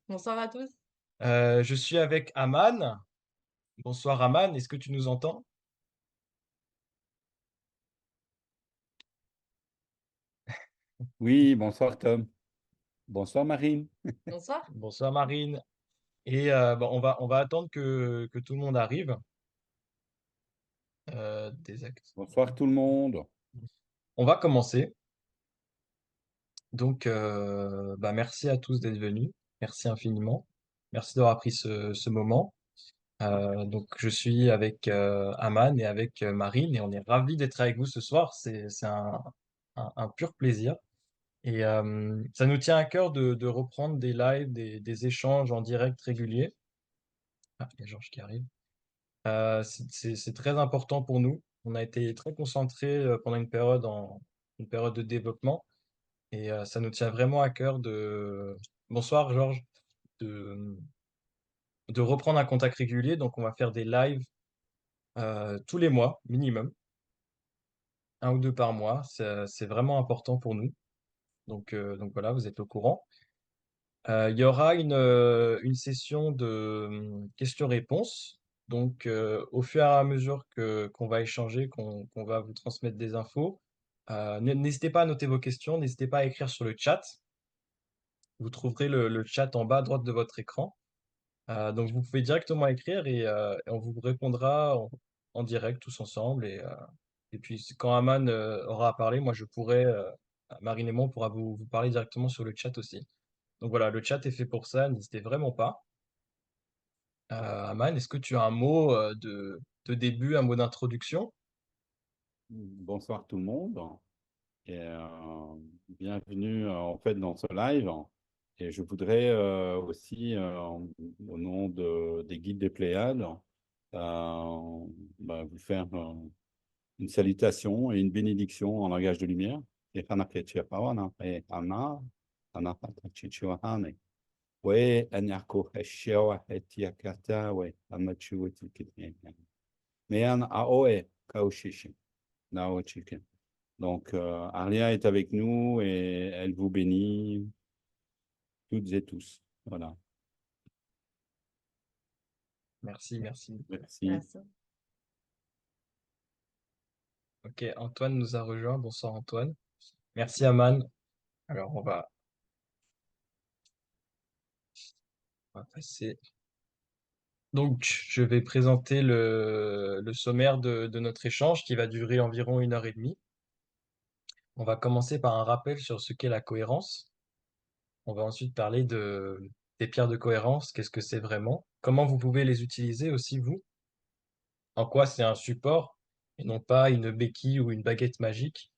Bonsoir à tous. Je suis avec Aman. Bonsoir Aman, est-ce que tu nous entends? Oui, bonsoir Tom. Bonsoir Marine. Bonsoir. Bonsoir Marine. Et bon, on va attendre que tout le monde arrive. Des actes. Bonsoir tout le monde. On va commencer. Donc, merci à tous d'être venus. Merci infiniment. Merci d'avoir pris ce moment. Donc, je suis avec Aman et avec Marine et on est ravis d'être avec vous ce soir. C'est un pur plaisir. Et ça nous tient à cœur de reprendre des lives, des échanges en direct réguliers. Ah, il y a Georges qui arrive. C'est très important pour nous. On a été très concentrés pendant une période de développement et ça nous tient vraiment à cœur bonsoir Georges, de, de reprendre un contact régulier. Donc on va faire des lives tous les mois minimum, un ou deux par mois. C'est vraiment important pour nous. Donc voilà, vous êtes au courant. Il y aura une session de questions-réponses. Donc, au fur et à mesure qu'on va échanger, qu'on va vous transmettre des infos, n'hésitez pas à noter vos questions, n'hésitez pas à écrire sur le chat. Vous trouverez le chat en bas à droite de votre écran. Donc, vous pouvez directement écrire et on vous répondra en direct tous ensemble. Et puis, quand Aman aura à parler, moi, Marine et moi, on pourra vous parler directement sur le chat aussi. Donc voilà, le chat est fait pour ça, n'hésitez vraiment pas. Aman, est-ce que tu as un mot de début, un mot d'introduction? Bonsoir tout le monde. Et bienvenue en fait dans ce live. Et je voudrais aussi, au nom des guides des Pléiades, vous faire une salutation et une bénédiction en langage de lumière. Et Ouais, Anyako Heshio Etiakata, ouais, Amachu Etikitin. Mais an Aoe Kaoshishin, Nao Chicken. Donc, Aria est avec nous et elle vous bénit toutes et tous. Voilà. Merci, merci. Merci. Merci. Ok, Antoine nous a rejoint. Bonsoir Antoine. Merci Aman. Alors on va passer. Donc, je vais présenter le sommaire de notre échange qui va durer environ 1 heure et demie. On va commencer par un rappel sur ce qu'est la cohérence. On va ensuite parler des pierres de cohérence, qu'est-ce que c'est vraiment, comment vous pouvez les utiliser aussi vous, en quoi c'est un support et non pas une béquille ou une baguette magique,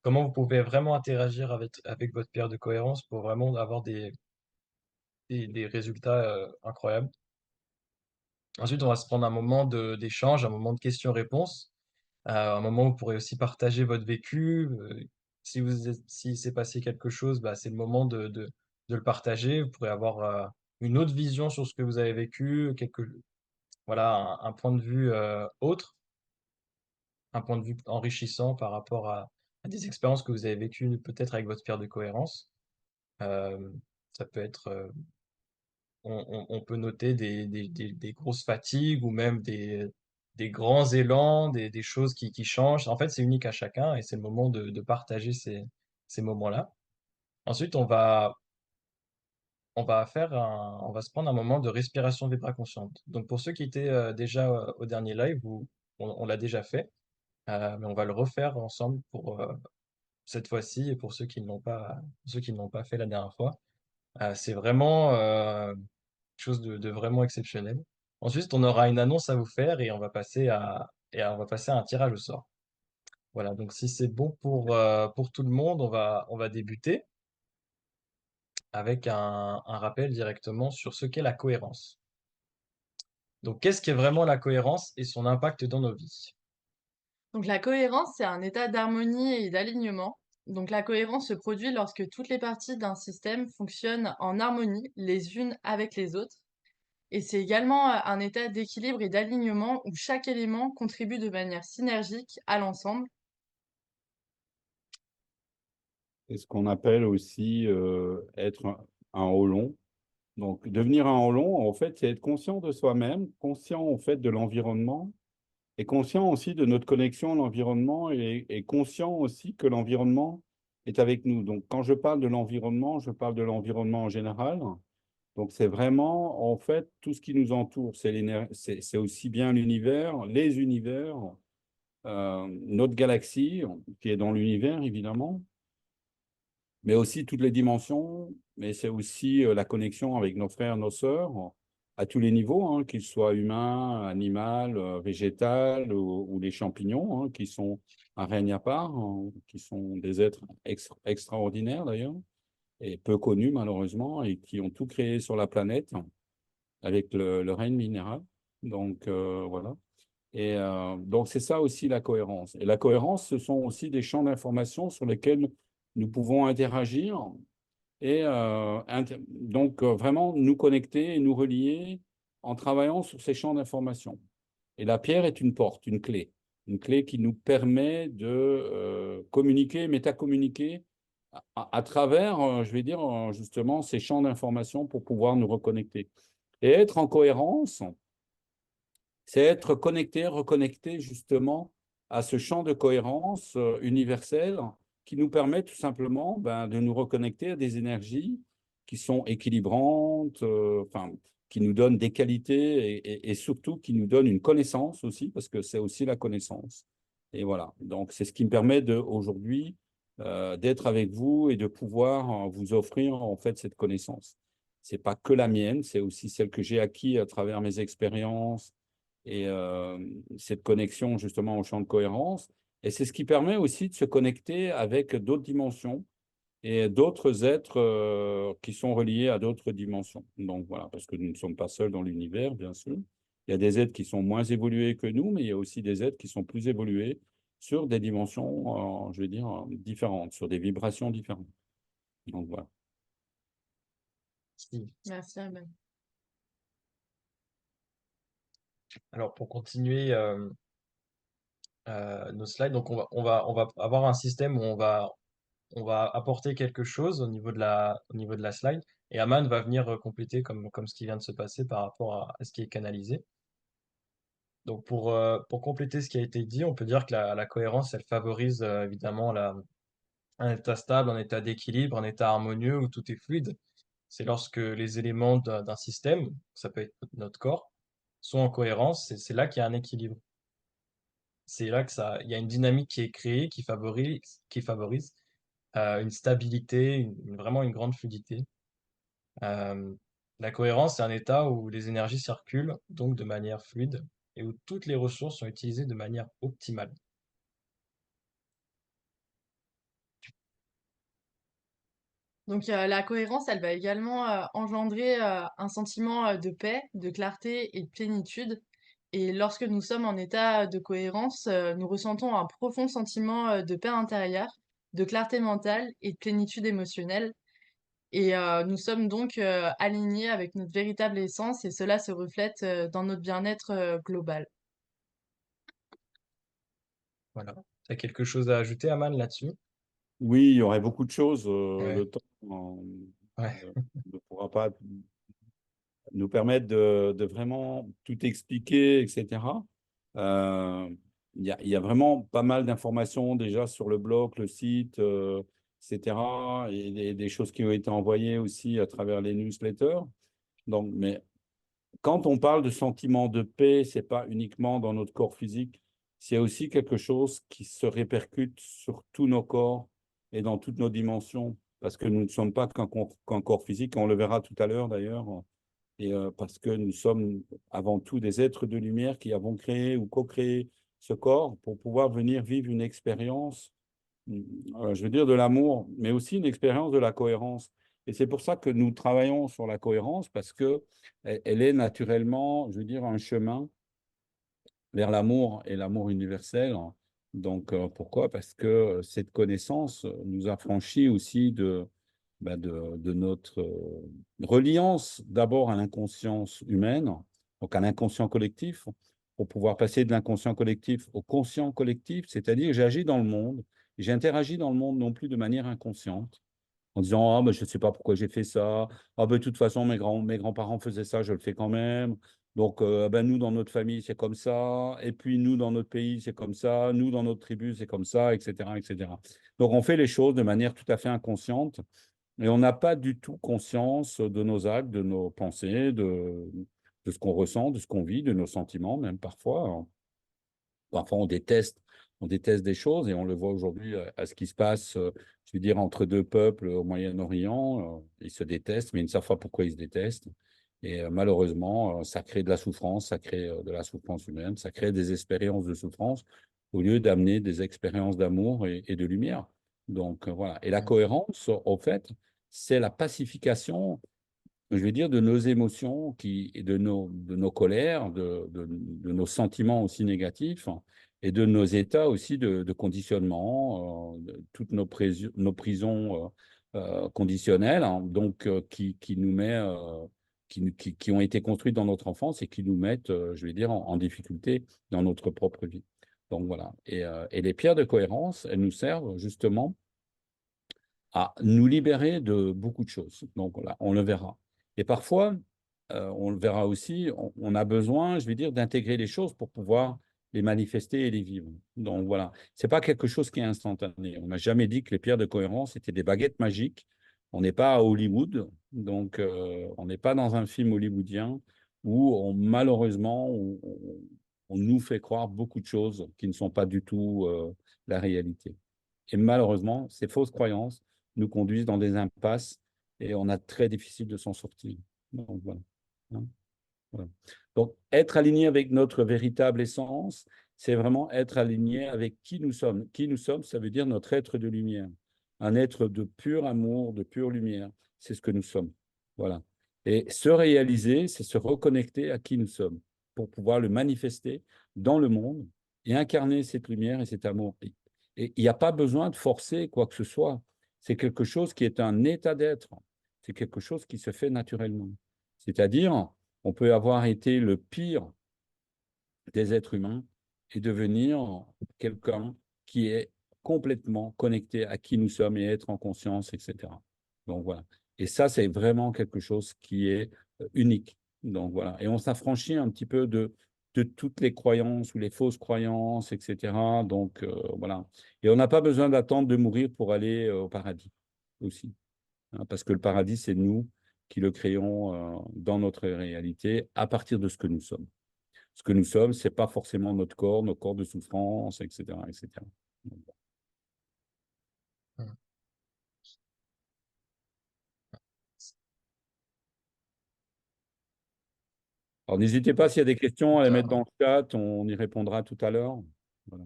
comment vous pouvez vraiment interagir avec votre pierre de cohérence pour vraiment avoir des résultats incroyables. Ensuite, on va se prendre un moment d'échange, un moment de questions-réponses, un moment où vous pourrez aussi partager votre vécu. Si s'est passé quelque chose, bah, c'est le moment de le partager. Vous pourrez avoir une autre vision sur ce que vous avez vécu, voilà, un point de vue autre, un point de vue enrichissant par rapport à des expériences que vous avez vécues peut-être avec votre pierre de cohérence. Euh, Ça peut être, on peut noter des grosses fatigues ou même des grands élans, des choses qui changent. En fait, c'est unique à chacun et c'est le moment de partager ces moments-là. Ensuite, on va se prendre un moment de respiration vibra-consciente. Donc, pour ceux qui étaient déjà au dernier live, on l'a déjà fait, mais on va le refaire ensemble pour cette fois-ci et pour ceux qui ne l'ont pas fait la dernière fois. C'est vraiment quelque chose de vraiment exceptionnel. Ensuite, on aura une annonce à vous faire et on va passer à un tirage au sort. Voilà, donc si c'est bon pour tout le monde, on va débuter avec un rappel directement sur ce qu'est la cohérence. Donc, qu'est-ce qu'est vraiment la cohérence et son impact dans nos vies? Donc la cohérence, c'est un état d'harmonie et d'alignement. Donc la cohérence se produit lorsque toutes les parties d'un système fonctionnent en harmonie les unes avec les autres. Et c'est également un état d'équilibre et d'alignement où chaque élément contribue de manière synergique à l'ensemble. C'est ce qu'on appelle aussi être un haut long. Donc, devenir un Olon, en fait, c'est être conscient de soi-même, conscient, en fait, de l'environnement, et conscient aussi de notre connexion à l'environnement, et conscient aussi que l'environnement est avec nous. Donc, quand je parle de l'environnement, je parle de l'environnement en général. Donc, c'est vraiment, en fait, tout ce qui nous entoure. C'est aussi bien l'univers, les univers, notre galaxie, qui est dans l'univers, évidemment, mais aussi toutes les dimensions, mais c'est aussi la connexion avec nos frères, nos sœurs, à tous les niveaux, hein, qu'ils soient humains, animal, végétal ou les champignons, hein, qui sont un règne à part, hein, qui sont des êtres extraordinaires d'ailleurs, et peu connus malheureusement, et qui ont tout créé sur la planète avec le règne minéral. Donc voilà. Et donc, c'est ça aussi la cohérence. Et la cohérence, ce sont aussi des champs d'information sur lesquels nous pouvons interagir et donc vraiment nous connecter et nous relier en travaillant sur ces champs d'information. Et la pierre est une porte, une clé qui nous permet de communiquer, métacommuniquer à travers, je vais dire, justement, ces champs d'information pour pouvoir nous reconnecter. Et être en cohérence, c'est être connecté, reconnecté justement à ce champ de cohérence universel qui nous permet tout simplement de nous reconnecter à des énergies qui sont équilibrantes, enfin, qui nous donnent des qualités et surtout qui nous donnent une connaissance aussi, parce que c'est aussi la connaissance. Et voilà, donc c'est ce qui me permet aujourd'hui d'être avec vous et de pouvoir vous offrir en fait cette connaissance. C'est pas que la mienne, c'est aussi celle que j'ai acquise à travers mes expériences, et cette connexion justement au champ de cohérence. Et c'est ce qui permet aussi de se connecter avec d'autres dimensions et d'autres êtres qui sont reliés à d'autres dimensions. Donc voilà, parce que nous ne sommes pas seuls dans l'univers, bien sûr. Il y a des êtres qui sont moins évolués que nous, mais il y a aussi des êtres qui sont plus évolués sur des dimensions, je vais dire, différentes, sur des vibrations différentes. Donc voilà. Merci, Aman. Alors, pour continuer nos slides, donc on va avoir un système où on va apporter quelque chose au niveau de la slide, et Aman va venir compléter comme ce qui vient de se passer par rapport à ce qui est canalisé. Donc, pour compléter ce qui a été dit, on peut dire que la cohérence, elle favorise évidemment un état stable, un état d'équilibre, un état harmonieux où tout est fluide. C'est lorsque les éléments d'un système, ça peut être notre corps, sont en cohérence, c'est là qu'il y a un équilibre. C'est là il y a une dynamique qui est créée qui favorise une stabilité, vraiment une grande fluidité. Euh, la cohérence, c'est un état où les énergies circulent donc de manière fluide et où toutes les ressources sont utilisées de manière optimale. Donc, la cohérence, elle va également engendrer un sentiment de paix, de clarté et de plénitude. Et lorsque nous sommes en état de cohérence, nous ressentons un profond sentiment de paix intérieure, de clarté mentale et de plénitude émotionnelle. Et nous sommes donc alignés avec notre véritable essence et cela se reflète dans notre bien-être global. Voilà. Tu as quelque chose à ajouter, Aman, là-dessus? Oui, il y aurait beaucoup de choses. Ouais, Le temps ouais, ne pourra pas nous permettre de vraiment tout expliquer, etc. Euh, il y a vraiment pas mal d'informations déjà sur le blog, le site, etc. Et des choses qui ont été envoyées aussi à travers les newsletters. Donc, mais quand on parle de sentiment de paix, c'est pas uniquement dans notre corps physique, c'est aussi quelque chose qui se répercute sur tous nos corps et dans toutes nos dimensions, parce que nous ne sommes pas qu'un corps physique, on le verra tout à l'heure d'ailleurs, et parce que nous sommes avant tout des êtres de lumière qui avons créé ou co-créé ce corps pour pouvoir venir vivre une expérience, je veux dire de l'amour, mais aussi une expérience de la cohérence. Et c'est pour ça que nous travaillons sur la cohérence, parce que elle est naturellement, je veux dire, un chemin vers l'amour et l'amour universel. Donc, pourquoi? Parce que cette connaissance nous affranchit aussi de notre reliance d'abord à l'inconscience humaine, donc à l'inconscient collectif, pour pouvoir passer de l'inconscient collectif au conscient collectif, c'est-à-dire j'agis dans le monde, j'interagis dans le monde non plus de manière inconsciente, en disant, ah, ben, je ne sais pas pourquoi j'ai fait ça. Ah, ben, de toute façon, mes grands-parents faisaient ça, je le fais quand même. Donc, ben, nous, dans notre famille, c'est comme ça. Et puis, nous, dans notre pays, c'est comme ça. Nous, dans notre tribu, c'est comme ça, etc., etc. Donc, on fait les choses de manière tout à fait inconsciente. Et on n'a pas du tout conscience de nos actes, de nos pensées, de ce qu'on ressent, de ce qu'on vit, de nos sentiments, même parfois. Parfois, on déteste des choses et on le voit aujourd'hui à ce qui se passe, je veux dire, entre deux peuples au Moyen-Orient. Ils se détestent, mais ils ne savent pas pourquoi ils se détestent. Et malheureusement, ça crée de la souffrance, ça crée de la souffrance humaine, ça crée des expériences de souffrance au lieu d'amener des expériences d'amour et de lumière. Donc voilà. Et la Mm. cohérence, au fait, c'est la pacification, je vais dire, de nos émotions, de nos colères, de nos sentiments aussi négatifs et de nos états aussi de conditionnement, de toutes nos prisons conditionnelles, hein, donc qui nous met, qui ont été construites dans notre enfance et qui nous mettent, je vais dire, en difficulté dans notre propre vie. Donc voilà. Et les pierres de cohérence, elles nous servent justement à nous libérer de beaucoup de choses. Donc là, on le verra. Et parfois, on le verra aussi, on a besoin, je vais dire, d'intégrer les choses pour pouvoir les manifester et les vivre. Donc voilà, c'est pas quelque chose qui est instantané. On n'a jamais dit que les pierres de cohérence étaient des baguettes magiques. On n'est pas à Hollywood, donc on n'est pas dans un film hollywoodien où malheureusement on nous fait croire beaucoup de choses qui ne sont pas du tout la réalité. Et malheureusement, ces fausses croyances nous conduisent dans des impasses et on a très difficile de s'en sortir. Donc, voilà. Hein, voilà. Donc, être aligné avec notre véritable essence, c'est vraiment être aligné avec qui nous sommes. Qui nous sommes, ça veut dire notre être de lumière. Un être de pur amour, de pure lumière. C'est ce que nous sommes. Voilà. Et se réaliser, c'est se reconnecter à qui nous sommes pour pouvoir le manifester dans le monde et incarner cette lumière et cet amour. Et il n'y a pas besoin de forcer quoi que ce soit. C'est quelque chose qui est un état d'être. C'est quelque chose qui se fait naturellement. C'est-à-dire, on peut avoir été le pire des êtres humains et devenir quelqu'un qui est complètement connecté à qui nous sommes et être en conscience, etc. Donc voilà. Et ça, c'est vraiment quelque chose qui est unique. Donc voilà. Et on s'affranchit un petit peu de toutes les croyances ou les fausses croyances, etc. Donc voilà. Et on n'a pas besoin d'attendre de mourir pour aller au paradis aussi. Hein, parce que le paradis, c'est nous qui le créons dans notre réalité à partir de ce que nous sommes. Ce que nous sommes, ce n'est pas forcément notre corps, nos corps de souffrance, etc., etc. Mm. Alors, n'hésitez pas s'il y a des questions à les Tout mettre dans a, le chat, on y répondra tout à l'heure. Voilà.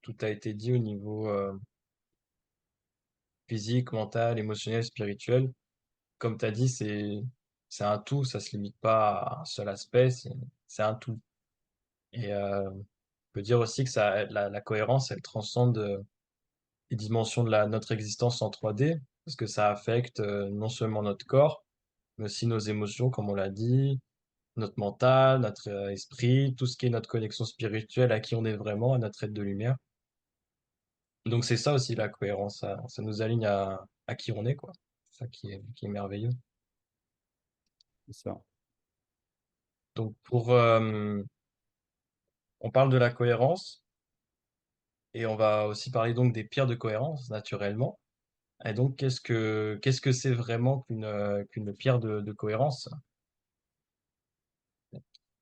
tout a été dit au niveau physique, mental, émotionnel, spirituel. Comme tu as dit, c'est un tout, ça se limite pas à un seul aspect, c'est un tout. Et on peut dire aussi que la cohérence, elle transcende les dimensions de notre existence en 3D, parce que ça affecte non seulement notre corps, mais aussi nos émotions, comme on l'a dit, notre mental, notre esprit, tout ce qui est notre connexion spirituelle, à qui on est vraiment, à notre être de lumière. Donc c'est ça aussi la cohérence, ça nous aligne à qui on est, quoi. C'est ça qui est merveilleux. C'est ça. Donc on parle de la cohérence et on va aussi parler donc des pierres de cohérence, naturellement. Et donc qu'est-ce que c'est vraiment qu'une pierre de cohérence?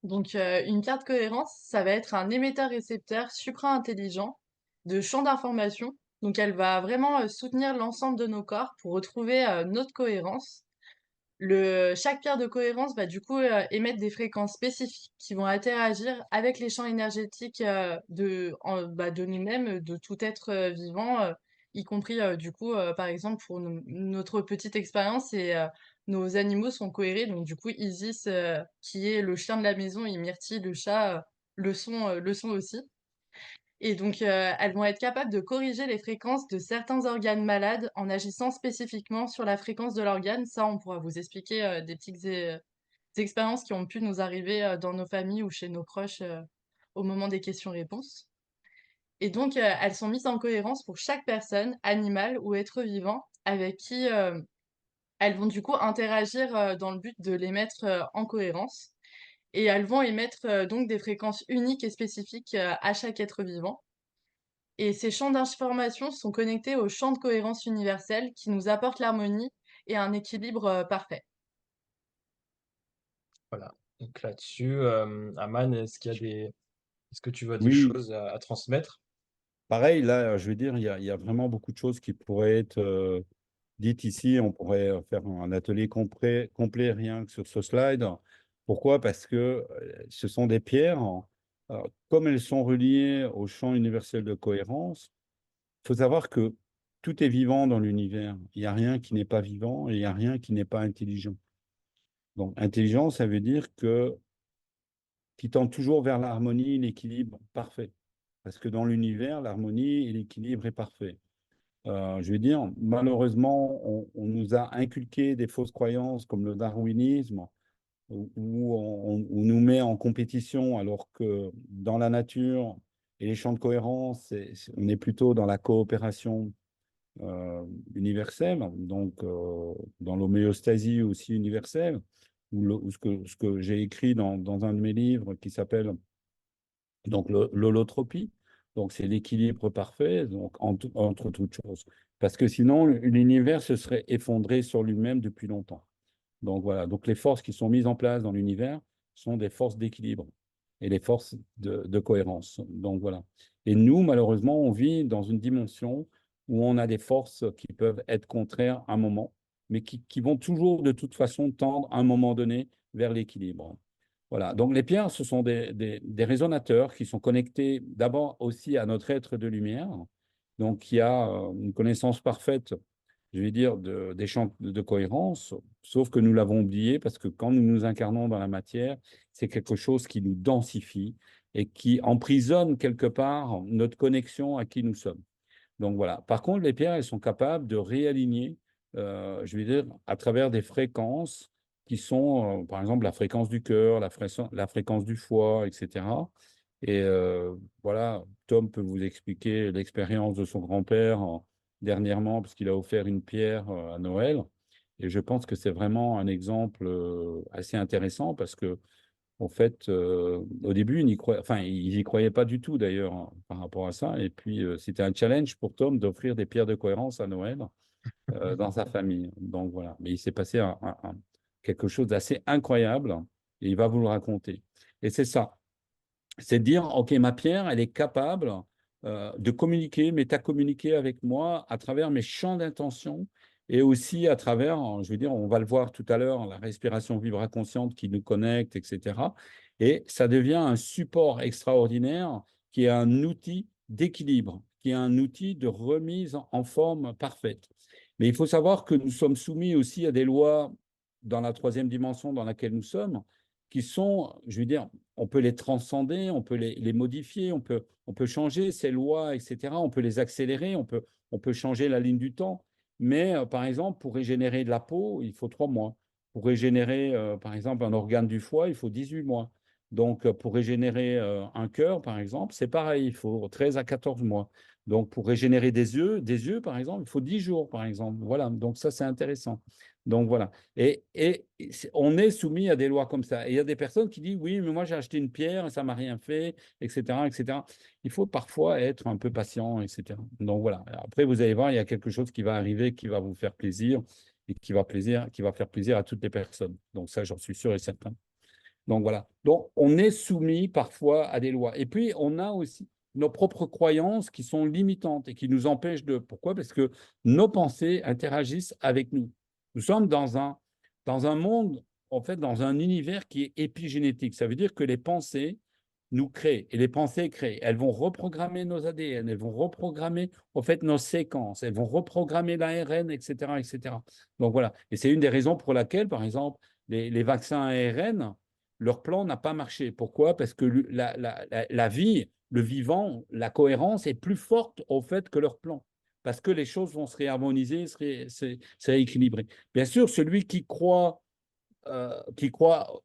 Donc, une carte cohérence, ça va être un émetteur-récepteur supra-intelligent de champs d'information. Donc, elle va vraiment soutenir l'ensemble de nos corps pour retrouver notre cohérence. Chaque pierre de cohérence va du coup émettre des fréquences spécifiques qui vont interagir avec les champs énergétiques de nous-mêmes, de tout être vivant, y compris du coup, par exemple, pour notre petite expérience, nos animaux sont cohérés. Donc du coup, Isis, qui est le chien de la maison, et Myrtille, le chat, le sont aussi. Et donc, elles vont être capables de corriger les fréquences de certains organes malades en agissant spécifiquement sur la fréquence de l'organe. Ça, on pourra vous expliquer des petites expériences qui ont pu nous arriver dans nos familles ou chez nos proches au moment des questions-réponses. Et donc, elles sont mises en cohérence pour chaque personne, animal ou être vivant, avec qui elles vont du coup interagir dans le but de les mettre en cohérence. Et elles vont émettre donc des fréquences uniques et spécifiques à chaque être vivant. Et ces champs d'information sont connectés aux champs de cohérence universelle qui nous apportent l'harmonie et un équilibre parfait. Voilà. Donc là-dessus, Aman, est-ce que tu vois des Oui, choses à transmettre? pareil, là, je veux dire, il y a vraiment beaucoup de choses qui pourraient être dites ici. On pourrait faire un atelier complet rien que sur ce slide. Pourquoi? Parce que ce sont des pierres. Comme elles sont reliées au champ universel de cohérence, il faut savoir que tout est vivant dans l'univers. Il n'y a rien qui n'est pas vivant et il n'y a rien qui n'est pas intelligent. Donc, intelligent, ça veut dire que qui tend toujours vers l'harmonie, l'équilibre parfait. Parce que dans l'univers, l'harmonie et l'équilibre est parfait. Je veux dire, malheureusement, on nous a inculqué des fausses croyances comme le darwinisme, où on nous met en compétition alors que dans la nature et les champs de cohérence, on est plutôt dans la coopération euh, universelle, donc dans l'homéostasie aussi universelle, ou ce que j'ai écrit dans un de mes livres qui s'appelle donc l'holotropie. Donc c'est l'équilibre parfait donc, entre toutes choses. Parce que sinon, l'univers se serait effondré sur lui-même depuis longtemps. Donc voilà, donc les forces qui sont mises en place dans l'univers sont des forces d'équilibre et les forces de cohérence. Donc voilà. Et nous, malheureusement, on vit dans une dimension où on a des forces qui peuvent être contraires à un moment, mais qui vont toujours de toute façon tendre à un moment donné vers l'équilibre. Voilà, donc les pierres, ce sont des résonateurs qui sont connectés d'abord aussi à notre être de lumière, donc qui a une connaissance parfaite, je vais dire, des champs de cohérence, sauf que nous l'avons oublié parce que quand nous nous incarnons dans la matière, c'est quelque chose qui nous densifie et qui emprisonne quelque part notre connexion à qui nous sommes. Donc voilà. Par contre, les pierres, elles sont capables de réaligner, je vais dire, à travers des fréquences qui sont, par exemple, la fréquence du cœur, la fréquence du foie, etc. Et voilà, Tom peut vous expliquer l'expérience de son grand-père dernièrement, parce qu'il a offert une pierre à Noël. Et je pense que c'est vraiment un exemple assez intéressant parce que en fait, au début, enfin, ils n'y croyaient pas du tout d'ailleurs hein, par rapport à ça. Et puis, c'était un challenge pour Tom d'offrir des pierres de cohérence à Noël dans sa famille. Donc voilà. Mais il s'est passé quelque chose d'assez incroyable et il va vous le raconter. Et c'est ça. C'est de dire, OK, ma pierre, elle est capable de communiquer, métacommuniquer avec moi à travers mes champs d'intention et aussi à travers, je veux dire, on va le voir tout à l'heure, la respiration vibraconsciente qui nous connecte, etc. Et ça devient un support extraordinaire qui est un outil d'équilibre, qui est un outil de remise en forme parfaite. Mais il faut savoir que nous sommes soumis aussi à des lois dans la troisième dimension dans laquelle nous sommes, qui sont, je veux dire, on peut les transcender, on peut les modifier, on peut changer ces lois, etc. On peut les accélérer, on peut changer la ligne du temps. Mais par exemple, pour régénérer de la peau, il faut 3 mois. Pour régénérer, par exemple, un organe du foie, il faut 18 mois. Donc, pour régénérer un cœur, par exemple, c'est pareil, il faut 13 à 14 mois. Donc, pour régénérer des yeux, par exemple, il faut 10 jours, par exemple. Voilà, donc ça, c'est intéressant. Donc, voilà. Et on est soumis à des lois comme ça. Et il y a des personnes qui disent, oui, mais moi, j'ai acheté une pierre et ça ne m'a rien fait, etc., etc. Il faut parfois être un peu patient, etc. Donc, voilà. Après, vous allez voir, il y a quelque chose qui va arriver qui va vous faire plaisir et qui va faire plaisir à toutes les personnes. Donc, ça, j'en suis sûr et certain. Donc voilà. Donc on est soumis parfois à des lois. Et puis on a aussi nos propres croyances qui sont limitantes et qui nous empêchent de. Pourquoi? Parce que nos pensées interagissent avec nous. Nous sommes dans un monde, en fait, dans un univers qui est épigénétique. Ça veut dire que les pensées nous créent et les pensées créent. Elles vont reprogrammer nos ADN, elles vont reprogrammer en fait nos séquences, elles vont reprogrammer l'ARN, etc., etc. Donc voilà. Et c'est une des raisons pour laquelle, par exemple, les vaccins ARN leur plan n'a pas marché. Pourquoi? Parce que la vie, le vivant, la cohérence est plus forte au fait que leur plan. Parce que les choses vont se réharmoniser, se rééquilibrer. Bien sûr, celui qui croit qui croit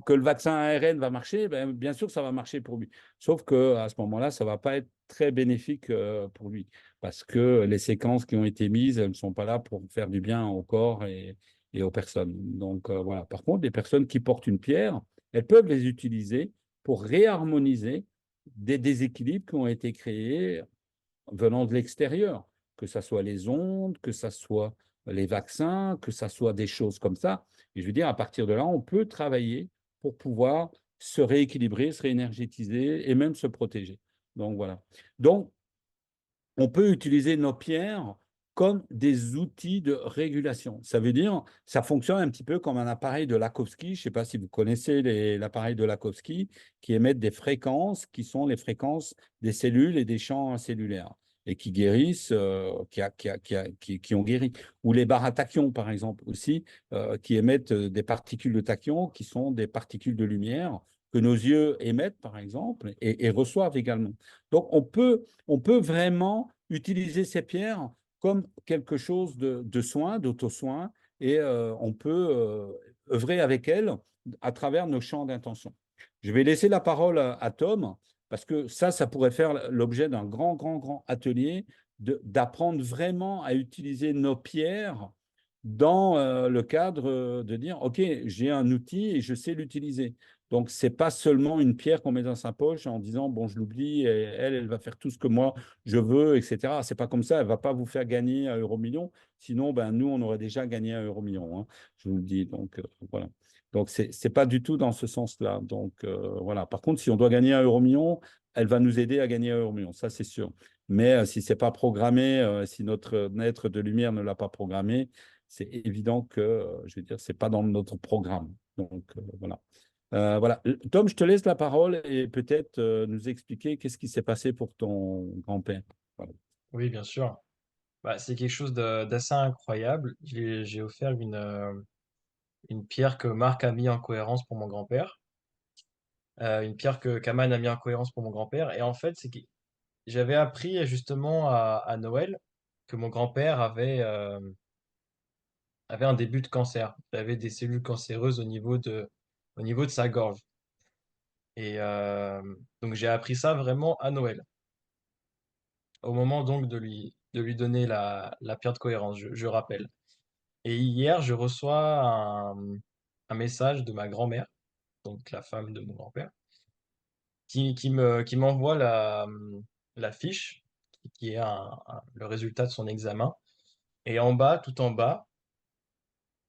que le vaccin ARN va marcher, ben, bien sûr que ça va marcher pour lui. Sauf qu'à ce moment-là, ça ne va pas être très bénéfique pour lui. Parce que les séquences qui ont été mises, elles ne sont pas là pour faire du bien au corps et aux personnes. Donc voilà. Par contre, les personnes qui portent une pierre, elles peuvent les utiliser pour réharmoniser des déséquilibres qui ont été créés venant de l'extérieur, que ce soit les ondes, que ce soit les vaccins, que ce soit des choses comme ça. Et je veux dire, à partir de là, on peut travailler pour pouvoir se rééquilibrer, se réénergétiser et même se protéger. Donc voilà. Donc, on peut utiliser nos pierres comme des outils de régulation. Ça veut dire, ça fonctionne un petit peu comme un appareil de Lakowski. Je ne sais pas si vous connaissez l'appareil de Lakowski, qui émettent des fréquences qui sont les fréquences des cellules et des champs cellulaires et qui guérissent, qui ont guéri. Ou les baratachyons, par exemple, aussi, qui émettent des particules de tachyon, qui sont des particules de lumière que nos yeux émettent, par exemple, et reçoivent également. Donc, on peut vraiment utiliser ces pierres comme quelque chose de soin, d'auto-soin, et on peut œuvrer avec elles à travers nos champs d'intention. Je vais laisser la parole à Tom, parce que ça pourrait faire l'objet d'un grand atelier d'apprendre vraiment à utiliser nos pierres dans le cadre de dire, OK, j'ai un outil et je sais l'utiliser. Donc, ce n'est pas seulement une pierre qu'on met dans sa poche en disant, bon, je l'oublie, et elle va faire tout ce que moi je veux, etc. Ce n'est pas comme ça, elle ne va pas vous faire gagner 1 euro million. Sinon, ben, nous, on aurait déjà gagné 1 euro million, hein, je vous le dis. Donc, voilà. Donc, ce n'est pas du tout dans ce sens-là. Donc, voilà. Par contre, si on doit gagner 1 euro million, elle va nous aider à gagner 1 euro million, ça, c'est sûr. Mais si ce n'est pas programmé, si notre être de lumière ne l'a pas programmé, c'est évident que, je veux dire, ce n'est pas dans notre programme. Donc, voilà. Voilà. Tom, je te laisse la parole et peut-être nous expliquer qu'est-ce qui s'est passé pour ton grand-père. Voilà. Oui, bien sûr. Bah, c'est quelque chose d'assez incroyable. J'ai offert une pierre que Marc a mis en cohérence pour mon grand-père. Une pierre que Kaman a mis en cohérence pour mon grand-père. Et en fait, c'est que j'avais appris justement à Noël que mon grand-père avait un début de cancer. Il avait des cellules cancéreuses au niveau de sa gorge. Et donc j'ai appris ça vraiment à Noël, au moment donc de lui donner la pierre de cohérence, je rappelle. Et hier, je reçois un message de ma grand-mère, donc la femme de mon grand-père, qui m'envoie la fiche, qui est le résultat de son examen. Et en bas, tout en bas,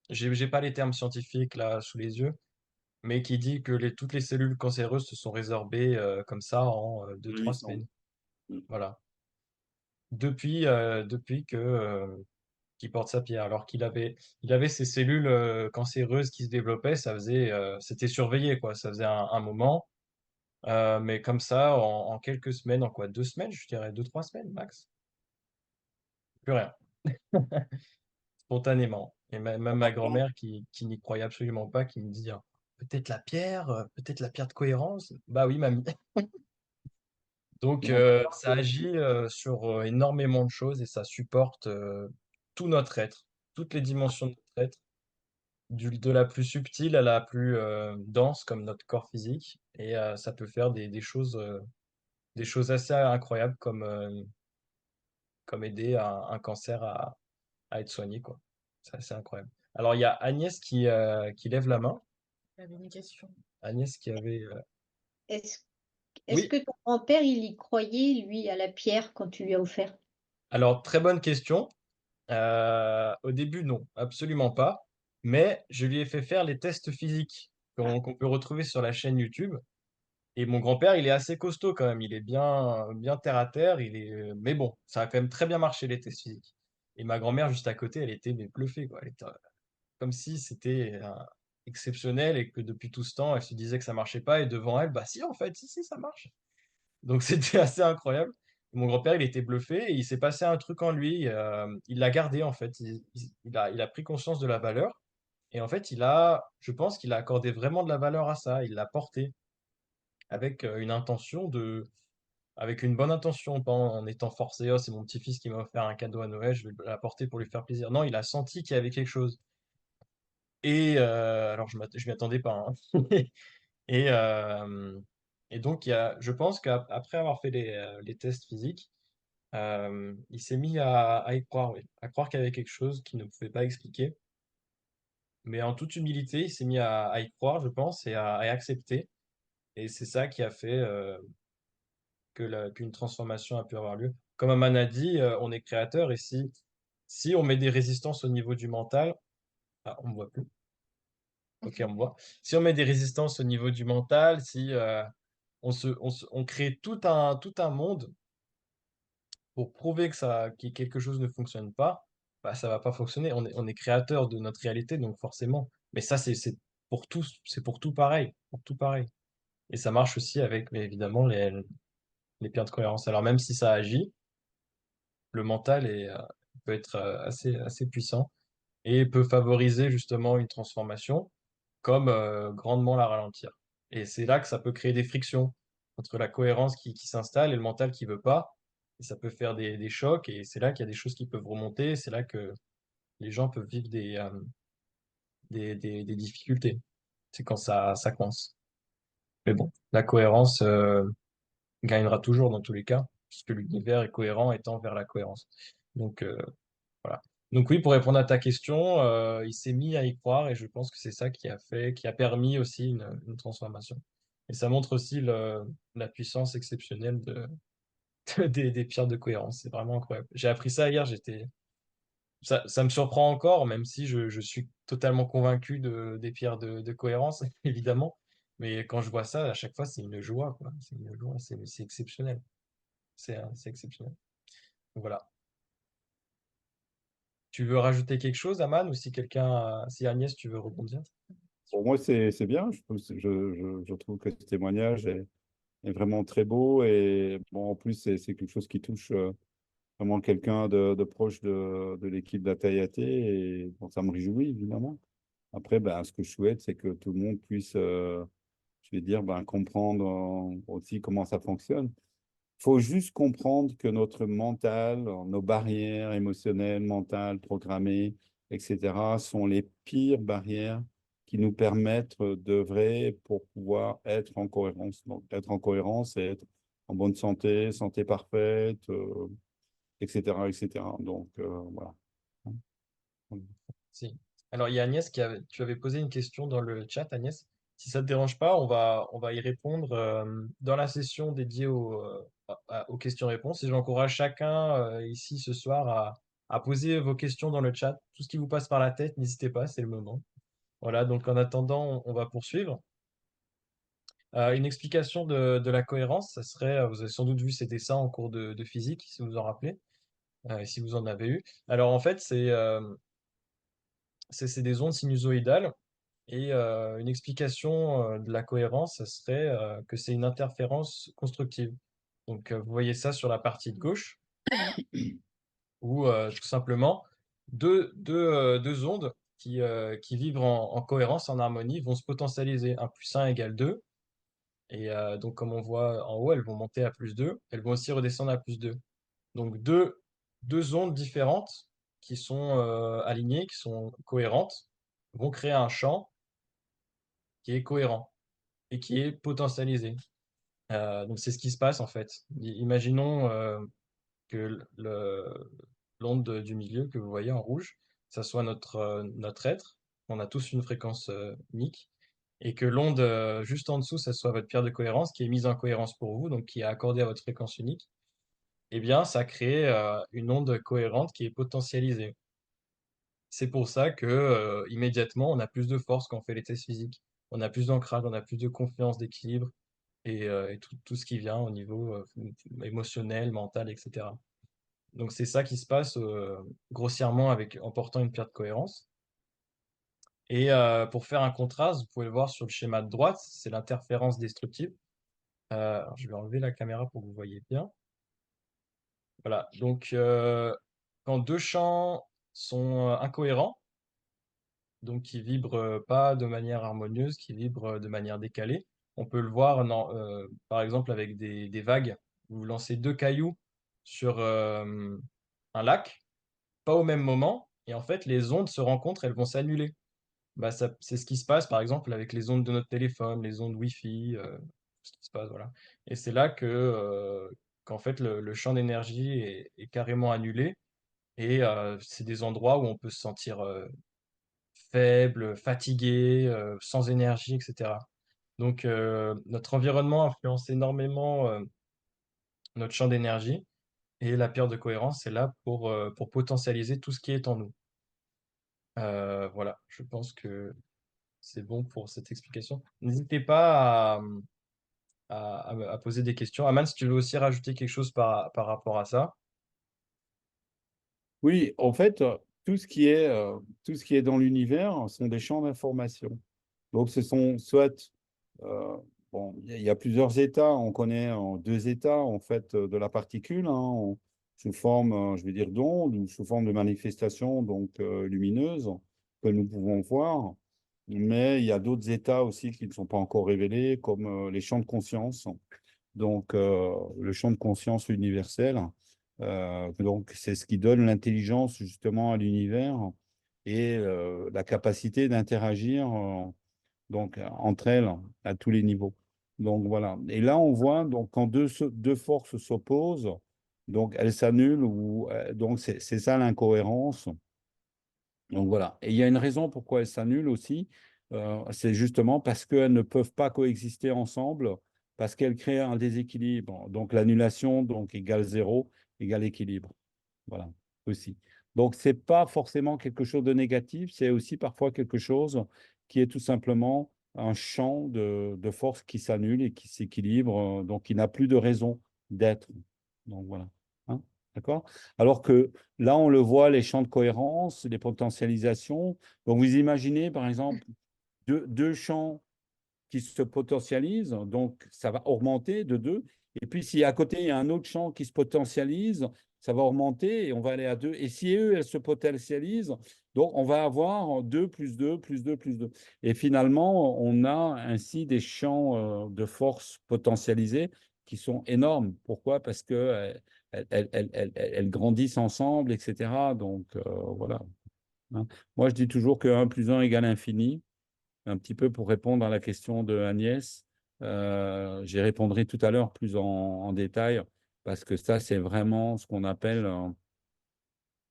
j'ai pas les termes scientifiques là sous les yeux, mais qui dit que toutes les cellules cancéreuses se sont résorbées comme ça en 2, 3 semaines. Voilà. Depuis qu'il porte sa pierre. Alors il avait ces cellules cancéreuses qui se développaient, c'était surveillé, quoi. Ça faisait un moment. Mais comme ça, en quelques semaines, en quoi? 2 semaines, je dirais 2, 3 semaines max. Plus rien. Spontanément. Et même ma grand-mère qui n'y croyait absolument pas, qui me dit ah, peut-être la pierre de cohérence. Bah oui, mamie. Donc Donc, ça agit sur énormément de choses et ça supporte tout notre être, toutes les dimensions de notre être, de la plus subtile à la plus dense comme notre corps physique. Et ça peut faire des choses assez incroyables comme aider un cancer à être soigné, quoi. C'est assez incroyable. Alors, il y a Agnès qui lève la main. J'avais une question. Agnès qui avait... Est-ce est-ce Oui, que ton grand-père, il y croyait, lui, à la pierre quand tu lui as offert? alors très bonne question. Au début, non, absolument pas. Mais je lui ai fait faire les tests physiques qu'on peut retrouver sur la chaîne YouTube. Et mon grand-père, il est assez costaud quand même. Il est bien terre à terre. Mais bon, ça a quand même très bien marché les tests physiques. Et ma grand-mère, juste à côté, elle était mais bluffée, quoi. Elle était comme si c'était exceptionnel et que depuis tout ce temps, elle se disait que ça marchait pas. Et devant elle, bah si, en fait, si, ça marche. Donc c'était assez incroyable. Mon grand-père, il était bluffé et il s'est passé un truc en lui. Il l'a gardé, en fait. Il a pris conscience de la valeur. Et en fait, je pense qu'il a accordé vraiment de la valeur à ça. Il l'a porté avec avec une bonne intention, pas en étant forcé, oh, c'est mon petit-fils qui m'a offert un cadeau à Noël, je vais l'apporter pour lui faire plaisir. Non, il a senti qu'il y avait quelque chose. Et alors, je m'y attendais pas, hein. Et, euh, et donc, je pense qu'après avoir fait les tests physiques, il s'est mis à y croire, oui, à croire qu'il y avait quelque chose qu'il ne pouvait pas expliquer. Mais en toute humilité, il s'est mis à y croire, je pense, et à y accepter. Et c'est ça qui a fait qu'une transformation a pu avoir lieu. Comme Aman a dit, on est créateur, et si on met des résistances au niveau du mental, ah, on me voit plus. Ok, on me voit. Si on met des résistances au niveau du mental, si on crée tout un monde pour prouver que quelque chose ne fonctionne pas, bah, ça va pas fonctionner. On est créateur de notre réalité, donc forcément. Mais ça, c'est pour tous, c'est pour tout pareil, pour tout pareil. Et ça marche aussi avec, mais évidemment, les pierres de cohérence. Alors même si ça agit, le mental peut être assez puissant et peut favoriser justement une transformation comme grandement la ralentir. Et c'est là que ça peut créer des frictions entre la cohérence qui s'installe et le mental qui veut pas. Et ça peut faire des chocs et c'est là qu'il y a des choses qui peuvent remonter. C'est là que les gens peuvent vivre des difficultés. C'est quand ça coince. Mais bon, la cohérence gagnera toujours dans tous les cas, puisque l'univers est cohérent et tend vers la cohérence. Donc, voilà. Donc oui, pour répondre à ta question, il s'est mis à y croire et je pense que c'est ça qui a permis aussi une transformation. Et ça montre aussi la puissance exceptionnelle des pierres de cohérence. C'est vraiment incroyable. J'ai appris ça hier, ça me surprend encore, même si je suis totalement convaincu des pierres de cohérence, évidemment. Mais quand je vois ça, à chaque fois, c'est une joie, quoi. C'est une joie, c'est exceptionnel. C'est exceptionnel. Donc voilà. Tu veux rajouter quelque chose, Aman, ou si Agnès, tu veux rebondir? Pour moi, c'est bien. Je trouve que ce témoignage est vraiment très beau. Et bon, en plus, c'est quelque chose qui touche vraiment quelqu'un de proche de l'équipe d'Atayate. Et bon, ça me réjouit, évidemment. Après, ben, ce que je souhaite, c'est que tout le monde puisse, je vais dire, ben, comprendre aussi comment ça fonctionne. Il faut juste comprendre que notre mental, nos barrières émotionnelles, mentales, programmées, etc., sont les pires barrières qui nous permettent d'œuvrer pour pouvoir être en cohérence. Donc, être en cohérence, c'est être en bonne santé, santé parfaite, etc., etc. Donc, voilà. Si. Alors, il y a Agnès tu avais posé une question dans le chat, Agnès. Si ça ne te dérange pas, on va y répondre dans la session dédiée aux questions-réponses. Et j'encourage chacun ici ce soir à poser vos questions dans le chat. Tout ce qui vous passe par la tête, n'hésitez pas, c'est le moment. Voilà, donc en attendant, on va poursuivre. Une explication de la cohérence, ça serait, vous avez sans doute vu ces dessins en cours de physique, si vous vous en rappelez, si vous en avez eu. Alors en fait, c'est des ondes sinusoïdales. Et une explication de la cohérence, ça serait que c'est une interférence constructive. Donc, vous voyez ça sur la partie de gauche, où tout simplement, deux ondes qui vivent en cohérence, en harmonie, vont se potentialiser. 1 plus 1 égale 2. Et donc, comme on voit en haut, elles vont monter à plus 2. Elles vont aussi redescendre à plus 2. Donc, deux ondes différentes qui sont alignées, qui sont cohérentes, vont créer un champ qui est cohérent et qui est potentialisé. Donc c'est ce qui se passe en fait. Imaginons que l'onde du milieu que vous voyez en rouge, ça soit notre être. On a tous une fréquence unique. Et que l'onde juste en dessous, ça soit votre pierre de cohérence qui est mise en cohérence pour vous, donc qui est accordée à votre fréquence unique. Eh bien, ça crée une onde cohérente qui est potentialisée. C'est pour ça que immédiatement, on a plus de force quand on fait les tests physiques. On a plus d'ancrage, on a plus de confiance, d'équilibre et tout ce qui vient au niveau émotionnel, mental, etc. Donc c'est ça qui se passe grossièrement en portant une pierre de cohérence. Et pour faire un contraste, vous pouvez le voir sur le schéma de droite, c'est l'interférence destructive. Alors, je vais enlever la caméra pour que vous voyez bien. Voilà, donc quand deux champs sont incohérents, donc qui vibrent pas de manière harmonieuse, qui vibrent de manière décalée. On peut le voir, par exemple, avec des vagues. Vous lancez deux cailloux sur un lac, pas au même moment, et en fait, les ondes se rencontrent, elles vont s'annuler. bah, c'est ce qui se passe, par exemple, avec les ondes de notre téléphone, les ondes Wi-Fi, ce qui se passe, voilà. Et c'est là qu'en fait, le champ d'énergie est carrément annulé. Et c'est des endroits où on peut se sentir faible, fatigué, sans énergie, etc. Donc, notre environnement influence énormément notre champ d'énergie. Et la pierre de cohérence, c'est là pour potentialiser tout ce qui est en nous. Voilà, je pense que c'est bon pour cette explication. N'hésitez pas à poser des questions. Aman, si tu veux aussi rajouter quelque chose par rapport à ça. Oui, en fait, tout ce qui est dans l'univers sont des champs d'information. Donc, ce sont soit, euh, bon, il y a plusieurs états. On connaît deux états, en fait, de la particule, hein, sous forme, je vais dire, d'onde ou sous forme de manifestation, donc lumineuse, que nous pouvons voir. Mais il y a d'autres états aussi qui ne sont pas encore révélés, comme les champs de conscience. Donc, le champ de conscience universel. Donc, c'est ce qui donne l'intelligence justement à l'univers et la capacité d'interagir donc entre elles à tous les niveaux. Donc voilà. Et là, on voit donc quand deux forces s'opposent, donc elles s'annulent ou donc c'est ça l'incohérence. Donc voilà. Et il y a une raison pourquoi elles s'annulent aussi. C'est justement parce qu'elles ne peuvent pas coexister ensemble, parce qu'elles créent un déséquilibre. Donc l'annulation donc égale zéro, égale équilibre. Voilà, aussi. Donc, ce n'est pas forcément quelque chose de négatif, c'est aussi parfois quelque chose qui est tout simplement un champ de force qui s'annule et qui s'équilibre, donc qui n'a plus de raison d'être. Donc, voilà. Hein, d'accord? Alors que là, on le voit, les champs de cohérence, les potentialisations. Donc, vous imaginez, par exemple, deux champs qui se potentialisent, donc ça va augmenter de 2. Et puis, si à côté, il y a un autre champ qui se potentialise, ça va augmenter et on va aller à 2. Et si eux, elles se potentialisent, donc on va avoir 2 plus 2 plus 2 plus 2. Et finalement, on a ainsi des champs de force potentialisés qui sont énormes. Pourquoi? Parce que elles grandissent ensemble, etc. Donc, voilà. Hein. Moi, je dis toujours que 1 plus 1 égale infini. Un petit peu pour répondre à la question de Agnès. J'y répondrai tout à l'heure plus en détail, parce que ça, c'est vraiment ce qu'on appelle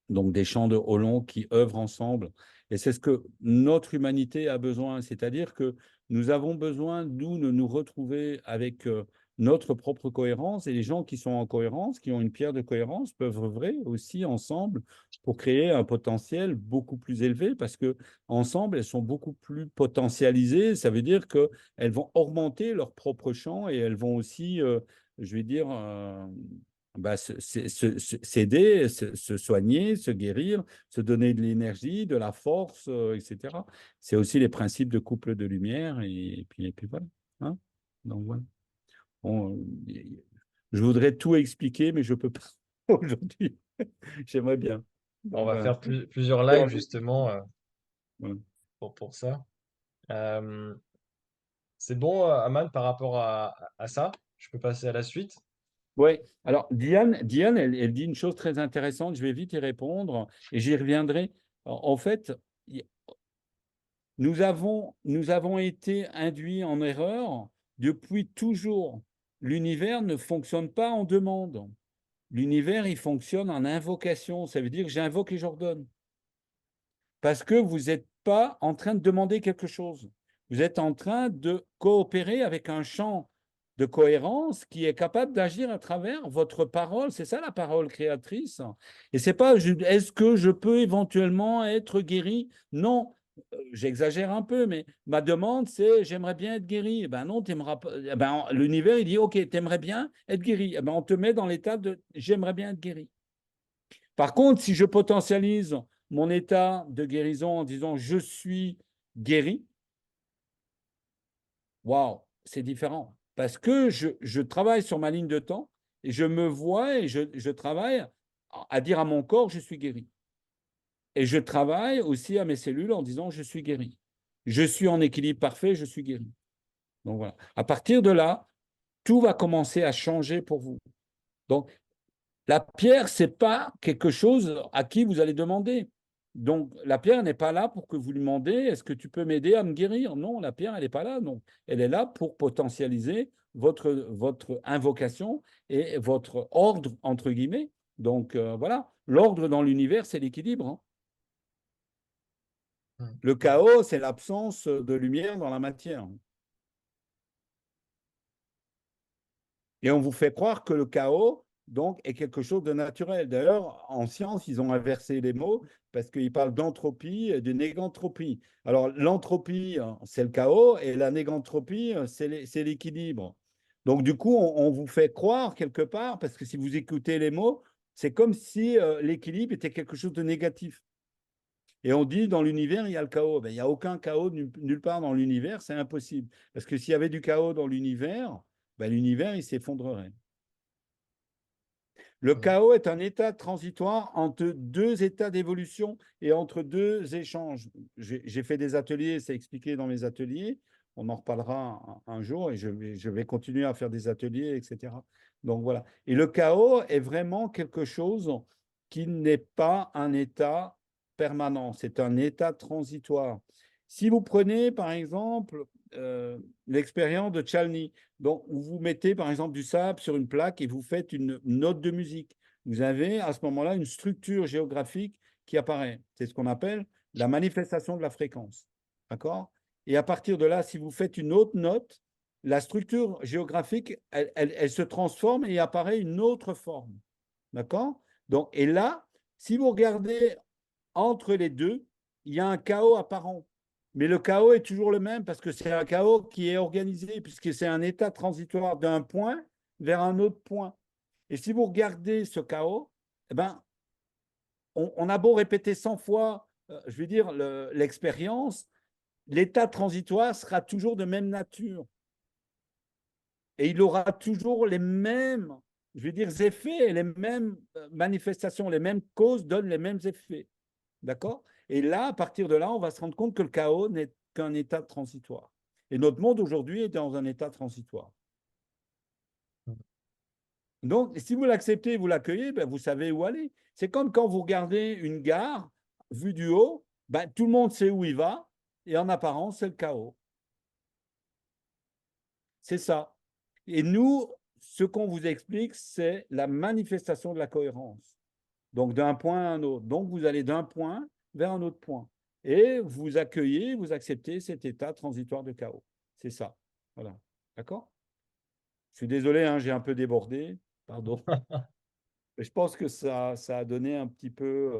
donc des champs de Hollon qui œuvrent ensemble. Et c'est ce que notre humanité a besoin, c'est-à-dire que nous avons besoin, nous, de nous retrouver avec notre propre cohérence, et les gens qui sont en cohérence, qui ont une pierre de cohérence, peuvent œuvrer aussi ensemble pour créer un potentiel beaucoup plus élevé, parce que ensemble, elles sont beaucoup plus potentialisées. Ça veut dire qu'elles vont augmenter leur propre champ et elles vont aussi, je vais dire, s'aider, se soigner, se guérir, se donner de l'énergie, de la force, etc. C'est aussi les principes de couple de lumière, et puis voilà. Hein. Donc voilà. Bon, je voudrais tout expliquer, mais je ne peux pas aujourd'hui. J'aimerais bien. On Donc va voilà. faire plusieurs lives justement Voilà. pour ça. Euh, c'est bon, Aman, par rapport à ça? Je peux passer à la suite? Oui, alors Diane elle dit une chose très intéressante, je vais vite y répondre et j'y reviendrai. En fait, nous avons été induits en erreur depuis toujours. L'univers ne fonctionne pas en demande. L'univers, il fonctionne en invocation. Ça veut dire que j'invoque et j'ordonne. Parce que vous n'êtes pas en train de demander quelque chose. Vous êtes en train de coopérer avec un champ de cohérence qui est capable d'agir à travers votre parole. C'est ça la parole créatrice. Et c'est pas est-ce que je peux éventuellement être guéri? Non, j'exagère un peu, mais ma demande, c'est j'aimerais bien être guéri. Eh ben non, t'aimeras pas. Eh ben, l'univers, il dit OK, t'aimerais bien être guéri. Eh ben, on te met dans l'état de j'aimerais bien être guéri. Par contre, si je potentialise mon état de guérison en disant je suis guéri, waouh, c'est différent. Parce que je travaille sur ma ligne de temps et je me vois et je travaille à dire à mon corps je suis guéri. Et je travaille aussi à mes cellules en disant je suis guéri. Je suis en équilibre parfait, je suis guéri. Donc voilà. À partir de là, tout va commencer à changer pour vous. Donc, la pierre, ce n'est pas quelque chose à qui vous allez demander. Donc, la pierre n'est pas là pour que vous lui demandez, est-ce que tu peux m'aider à me guérir? Non, la pierre, elle n'est pas là. Non, elle est là pour potentialiser votre invocation et votre ordre, entre guillemets. Donc, voilà, l'ordre dans l'univers, c'est l'équilibre, hein. Le chaos, c'est l'absence de lumière dans la matière. Et on vous fait croire que le chaos, donc, est quelque chose de naturel. D'ailleurs, en science, ils ont inversé les mots parce qu'ils parlent d'entropie et de négantropie. Alors, l'entropie, c'est le chaos et la négantropie, c'est l'équilibre. Donc, du coup, on vous fait croire quelque part, parce que si vous écoutez les mots, c'est comme si l'équilibre était quelque chose de négatif. Et on dit dans l'univers, il y a le chaos. Ben, il n'y a aucun chaos nulle part dans l'univers, c'est impossible. Parce que s'il y avait du chaos dans l'univers, ben, l'univers, il s'effondrerait. Le chaos est un état transitoire entre deux états d'évolution et entre deux échanges. J'ai fait des ateliers, c'est expliqué dans mes ateliers. On en reparlera un jour et je vais continuer à faire des ateliers, etc. Donc voilà. Et le chaos est vraiment quelque chose qui n'est pas un état permanent, c'est un état transitoire. Si vous prenez, par exemple, l'expérience de Chalny, donc vous mettez, par exemple, du sable sur une plaque et vous faites une note de musique. Vous avez à ce moment-là une structure géographique qui apparaît. C'est ce qu'on appelle la manifestation de la fréquence. D'accord? Et à partir de là, si vous faites une autre note, la structure géographique, elle se transforme et apparaît une autre forme. D'accord? Donc, et là, si vous regardez entre les deux, il y a un chaos apparent. Mais le chaos est toujours le même parce que c'est un chaos qui est organisé, puisque c'est un état transitoire d'un point vers un autre point. Et si vous regardez ce chaos, eh ben, on a beau répéter 100 fois, je veux dire, l'expérience, l'état transitoire sera toujours de même nature. Et il aura toujours les mêmes, je veux dire, effets, les mêmes manifestations, les mêmes causes donnent les mêmes effets. D'accord? Et là, à partir de là, on va se rendre compte que le chaos n'est qu'un état transitoire. Et notre monde aujourd'hui est dans un état transitoire. Donc, si vous l'acceptez, vous l'accueillez, ben, vous savez où aller. C'est comme quand vous regardez une gare vue du haut, ben, tout le monde sait où il va, et en apparence, c'est le chaos. C'est ça. Et nous, ce qu'on vous explique, c'est la manifestation de la cohérence. Donc, d'un point à un autre. Donc, vous allez d'un point vers un autre point. Et vous accueillez, vous acceptez cet état transitoire de chaos. C'est ça. Voilà. D'accord? Je suis désolé, hein, j'ai un peu débordé. Pardon. Mais je pense que ça a donné un petit peu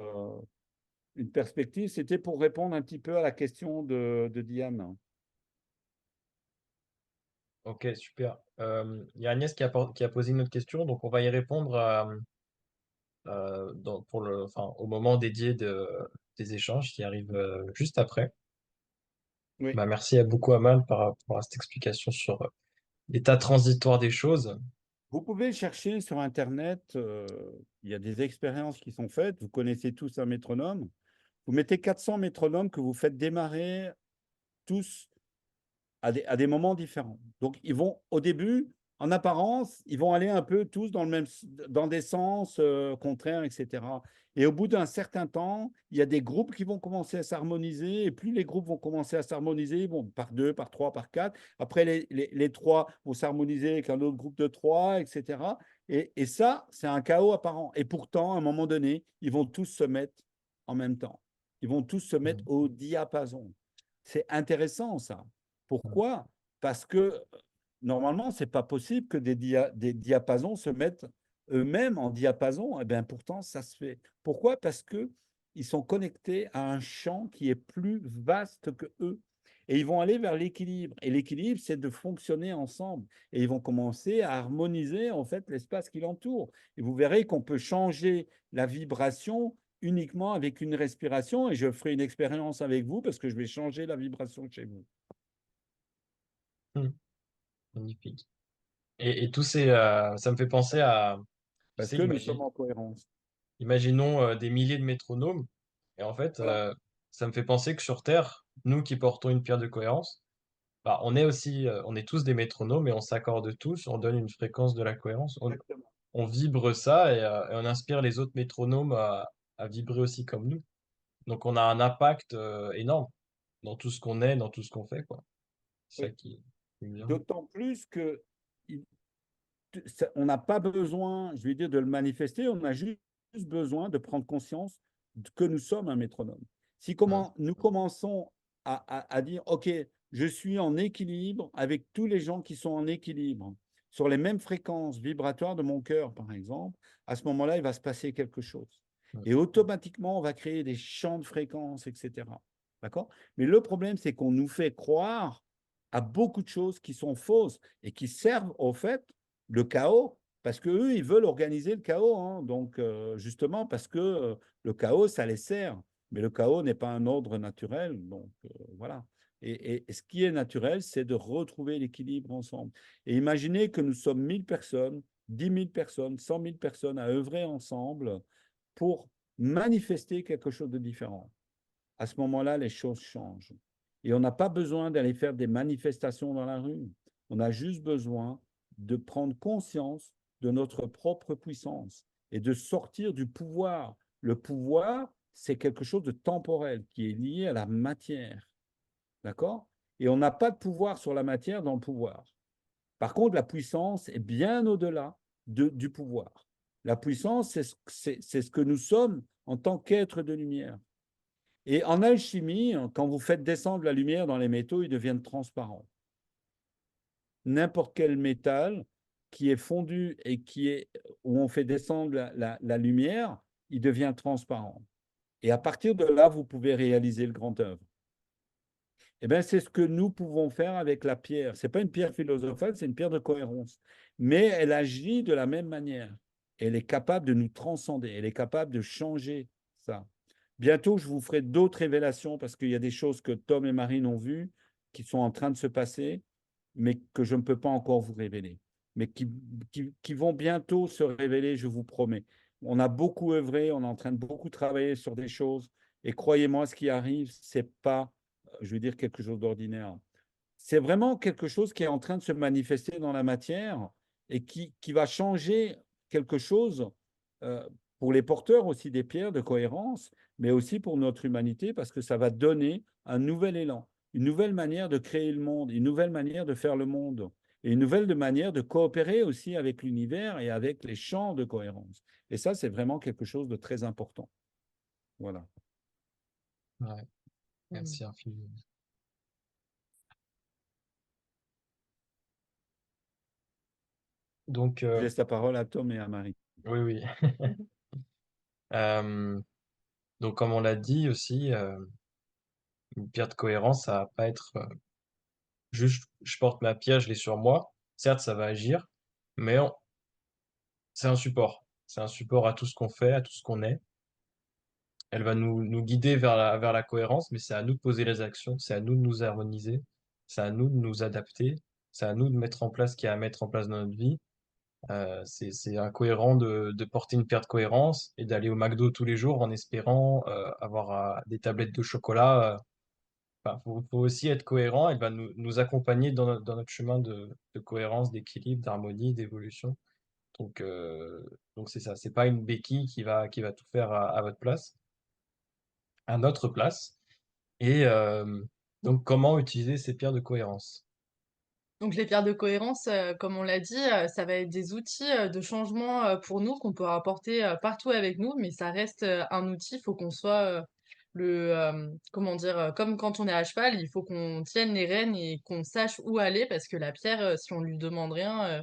une perspective. C'était pour répondre un petit peu à la question de Diane. Ok, super. Il y a Agnès qui a posé une autre question, donc on va y répondre au moment dédié des échanges qui arrive juste après. Oui. Bah, merci à beaucoup Amal par rapport à cette explication sur l'état transitoire des choses. Vous pouvez chercher sur Internet, il y a des expériences qui sont faites. Vous connaissez tous un métronome. Vous mettez 400 métronomes que vous faites démarrer tous à des moments différents. Donc, ils vont, au début, en apparence, ils vont aller un peu tous dans des sens contraires, etc. Et au bout d'un certain temps, il y a des groupes qui vont commencer à s'harmoniser. Et plus les groupes vont commencer à s'harmoniser, bon, par deux, par trois, par quatre. Après, les trois vont s'harmoniser avec un autre groupe de trois, etc. Et ça, c'est un chaos apparent. Et pourtant, à un moment donné, ils vont tous se mettre en même temps. Ils vont tous se mettre au diapason. C'est intéressant, ça. Pourquoi? Parce que normalement, ce n'est pas possible que des diapasons se mettent eux-mêmes en diapason. Et bien pourtant, ça se fait. Pourquoi? Parce qu'ils sont connectés à un champ qui est plus vaste que eux. Et ils vont aller vers l'équilibre. Et l'équilibre, c'est de fonctionner ensemble. Et ils vont commencer à harmoniser en fait l'espace qui l'entoure. Et vous verrez qu'on peut changer la vibration uniquement avec une respiration. Et je ferai une expérience avec vous parce que je vais changer la vibration chez vous. Magnifique. Et ça me fait penser à, tu Parce sais, que nous sommes en cohérence. imaginons des milliers de métronomes. Et en fait, Voilà. ça me fait penser que sur Terre, nous qui portons une pierre de cohérence, bah, on est tous des métronomes et on s'accorde tous, on donne une fréquence de la cohérence, Exactement. on vibre ça et on inspire les autres métronomes à vibrer aussi comme nous. Donc on a un impact énorme dans tout ce qu'on est, dans tout ce qu'on fait, quoi. C'est ça Oui. qui me vient. D'autant plus que il- on n'a pas besoin, je vais dire, de le manifester, on a juste besoin de prendre conscience que nous sommes un métronome. Si nous commençons à dire, OK, je suis en équilibre avec tous les gens qui sont en équilibre, sur les mêmes fréquences vibratoires de mon cœur, par exemple, à ce moment-là, il va se passer quelque chose. Et automatiquement, on va créer des champs de fréquences, etc. D'accord? Mais le problème, c'est qu'on nous fait croire à beaucoup de choses qui sont fausses et qui servent au fait le chaos, parce qu'eux, ils veulent organiser le chaos. Hein. Donc, justement, parce que le chaos, ça les sert. Mais le chaos n'est pas un ordre naturel. Donc, voilà. Et ce qui est naturel, c'est de retrouver l'équilibre ensemble. Et imaginez que nous sommes 1000 personnes, 10 000 personnes, 100 000 personnes à œuvrer ensemble pour manifester quelque chose de différent. À ce moment-là, les choses changent. Et on n'a pas besoin d'aller faire des manifestations dans la rue. On a juste besoin de prendre conscience de notre propre puissance et de sortir du pouvoir. Le pouvoir, c'est quelque chose de temporel qui est lié à la matière. D'accord? Et on n'a pas de pouvoir sur la matière dans le pouvoir. Par contre, la puissance est bien au-delà du pouvoir. La puissance, c'est ce que nous sommes en tant qu'êtres de lumière. Et en alchimie, quand vous faites descendre la lumière dans les métaux, ils deviennent transparents. N'importe quel métal qui est fondu et où on fait descendre la lumière, il devient transparent. Et à partir de là, vous pouvez réaliser le grand œuvre. Eh bien, c'est ce que nous pouvons faire avec la pierre. Ce n'est pas une pierre philosophale, c'est une pierre de cohérence. Mais elle agit de la même manière. Elle est capable de nous transcender. Elle est capable de changer ça. Bientôt, je vous ferai d'autres révélations parce qu'il y a des choses que Tom et Marine ont vues qui sont en train de se passer, mais que je ne peux pas encore vous révéler, mais qui vont bientôt se révéler, je vous promets. On a beaucoup œuvré, on est en train de beaucoup travailler sur des choses, et croyez-moi, ce qui arrive, c'est pas, je veux dire, quelque chose d'ordinaire. C'est vraiment quelque chose qui est en train de se manifester dans la matière et qui va changer quelque chose pour les porteurs aussi des pierres de cohérence, mais aussi pour notre humanité, parce que ça va donner un nouvel élan, une nouvelle manière de créer le monde, une nouvelle manière de faire le monde, et une nouvelle manière de coopérer aussi avec l'univers et avec les champs de cohérence. Et ça, c'est vraiment quelque chose de très important. Voilà. Ouais, merci infiniment. Donc, Je laisse la parole à Tom et à Marie. oui, oui. Donc, comme on l'a dit aussi, une pierre de cohérence, ça va pas être juste je porte ma pierre, je l'ai sur moi. Certes, ça va agir, mais c'est un support. C'est un support à tout ce qu'on fait, à tout ce qu'on est. Elle va nous guider vers la cohérence, mais c'est à nous de poser les actions, c'est à nous de nous harmoniser, c'est à nous de nous adapter, c'est à nous de mettre en place ce qu'il y a à mettre en place dans notre vie. C'est incohérent de porter une paire de cohérence et d'aller au McDo tous les jours en espérant avoir des tablettes de chocolat. Enfin, faut aussi être cohérent. Elle va nous accompagner dans notre chemin de cohérence, d'équilibre, d'harmonie, d'évolution. Donc, donc c'est ça. C'est pas une béquille qui va tout faire à votre place, à notre place. Et donc, comment utiliser ces pierres de cohérence? Donc les pierres de cohérence, comme on l'a dit, ça va être des outils, de changement, pour nous qu'on peut apporter, partout avec nous, mais ça reste, un outil. Il faut qu'on soit, comment dire? Comme quand on est à cheval, il faut qu'on tienne les rênes et qu'on sache où aller parce que la pierre, si on lui demande rien,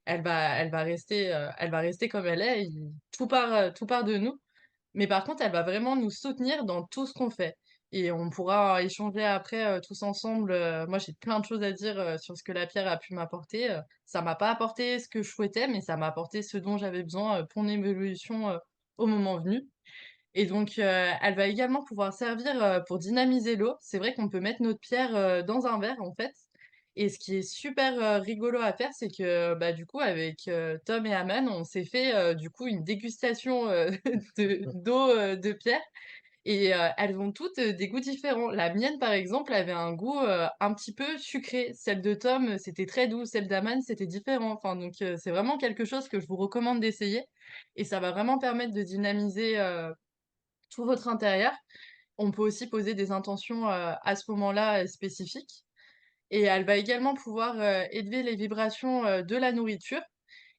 elle va rester comme elle est. Tout part de nous. Mais par contre, elle va vraiment nous soutenir dans tout ce qu'on fait et on pourra échanger après, tous ensemble, moi j'ai plein de choses à dire, sur ce que la pierre a pu m'apporter, ça m'a pas apporté ce que je souhaitais, mais ça m'a apporté ce dont j'avais besoin, pour mon évolution, au moment venu et donc elle va également pouvoir servir, pour dynamiser l'eau. C'est vrai qu'on peut mettre notre pierre, dans un verre, en fait et ce qui est super, rigolo à faire, c'est que, bah, du coup, avec, Tom et Aman, on s'est fait, du coup, une dégustation, d'eau, de pierre et elles ont toutes, des goûts différents. La mienne, par exemple, avait un goût, un petit peu sucré. Celle de Tom, c'était très doux. Celle d'Aman, c'était différent. Enfin, donc c'est vraiment quelque chose que je vous recommande d'essayer et ça va vraiment permettre de dynamiser, tout votre intérieur on peut aussi poser des intentions à ce moment-là spécifiques. Et elle va également pouvoir élever les vibrations de la nourriture.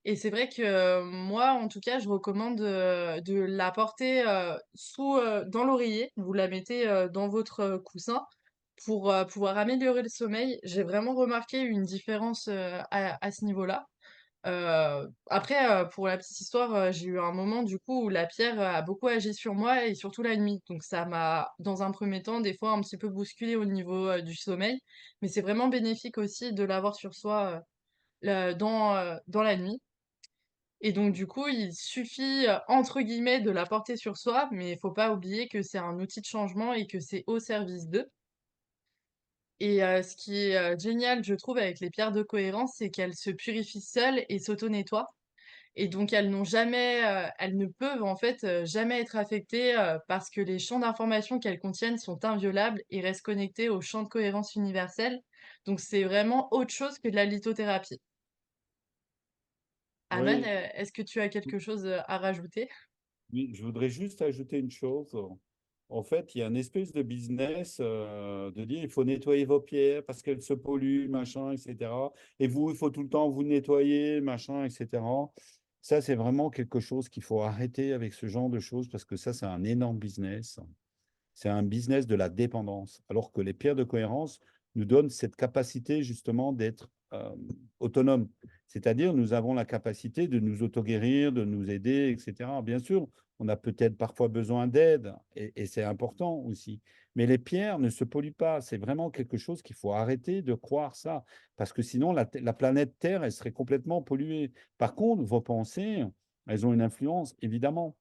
Et c'est vrai que moi, en tout cas, je recommande de la porter dans l'oreiller. Vous la mettez dans votre coussin pour pouvoir améliorer le sommeil. J'ai vraiment remarqué une différence à ce niveau-là. Après, pour la petite histoire, j'ai eu un moment du coup où la pierre a beaucoup agi sur moi et surtout la nuit. Donc ça m'a, dans un premier temps, des fois un petit peu bousculé au niveau, du sommeil. Mais c'est vraiment bénéfique aussi de l'avoir sur soi, dans la nuit. Et donc du coup, il suffit, entre guillemets, de la porter sur soi, mais il faut pas oublier que c'est un outil de changement et que c'est au service d'eux. Et ce qui est, génial, je trouve, avec les pierres de cohérence, c'est qu'elles se purifient seules et s'auto-nettoient. Et donc elles ne peuvent en fait, jamais être affectées, parce que les champs d'information qu'elles contiennent sont inviolables et restent connectés au champ de cohérence universel. Donc c'est vraiment autre chose que de la lithothérapie. Aman, Oui, est-ce que tu as quelque chose, à rajouter? oui, je voudrais juste ajouter une chose. En fait, il y a une espèce de business de dire il faut nettoyer vos pierres parce qu'elles se polluent, machin, etc. Et vous, il faut tout le temps vous nettoyer, machin, etc. Ça, c'est vraiment quelque chose qu'il faut arrêter avec ce genre de choses parce que ça, c'est un énorme business. C'est un business de la dépendance, alors que les pierres de cohérence nous donnent cette capacité justement d'être autonomes. C'est-à-dire, nous avons la capacité de nous auto-guérir, de nous aider, etc. Bien sûr, on a peut-être parfois besoin d'aide, et c'est important aussi. Mais les pierres ne se polluent pas. C'est vraiment quelque chose qu'il faut arrêter de croire ça, parce que sinon, la planète Terre, elle serait complètement polluée. Par contre, vos pensées, elles ont une influence, évidemment.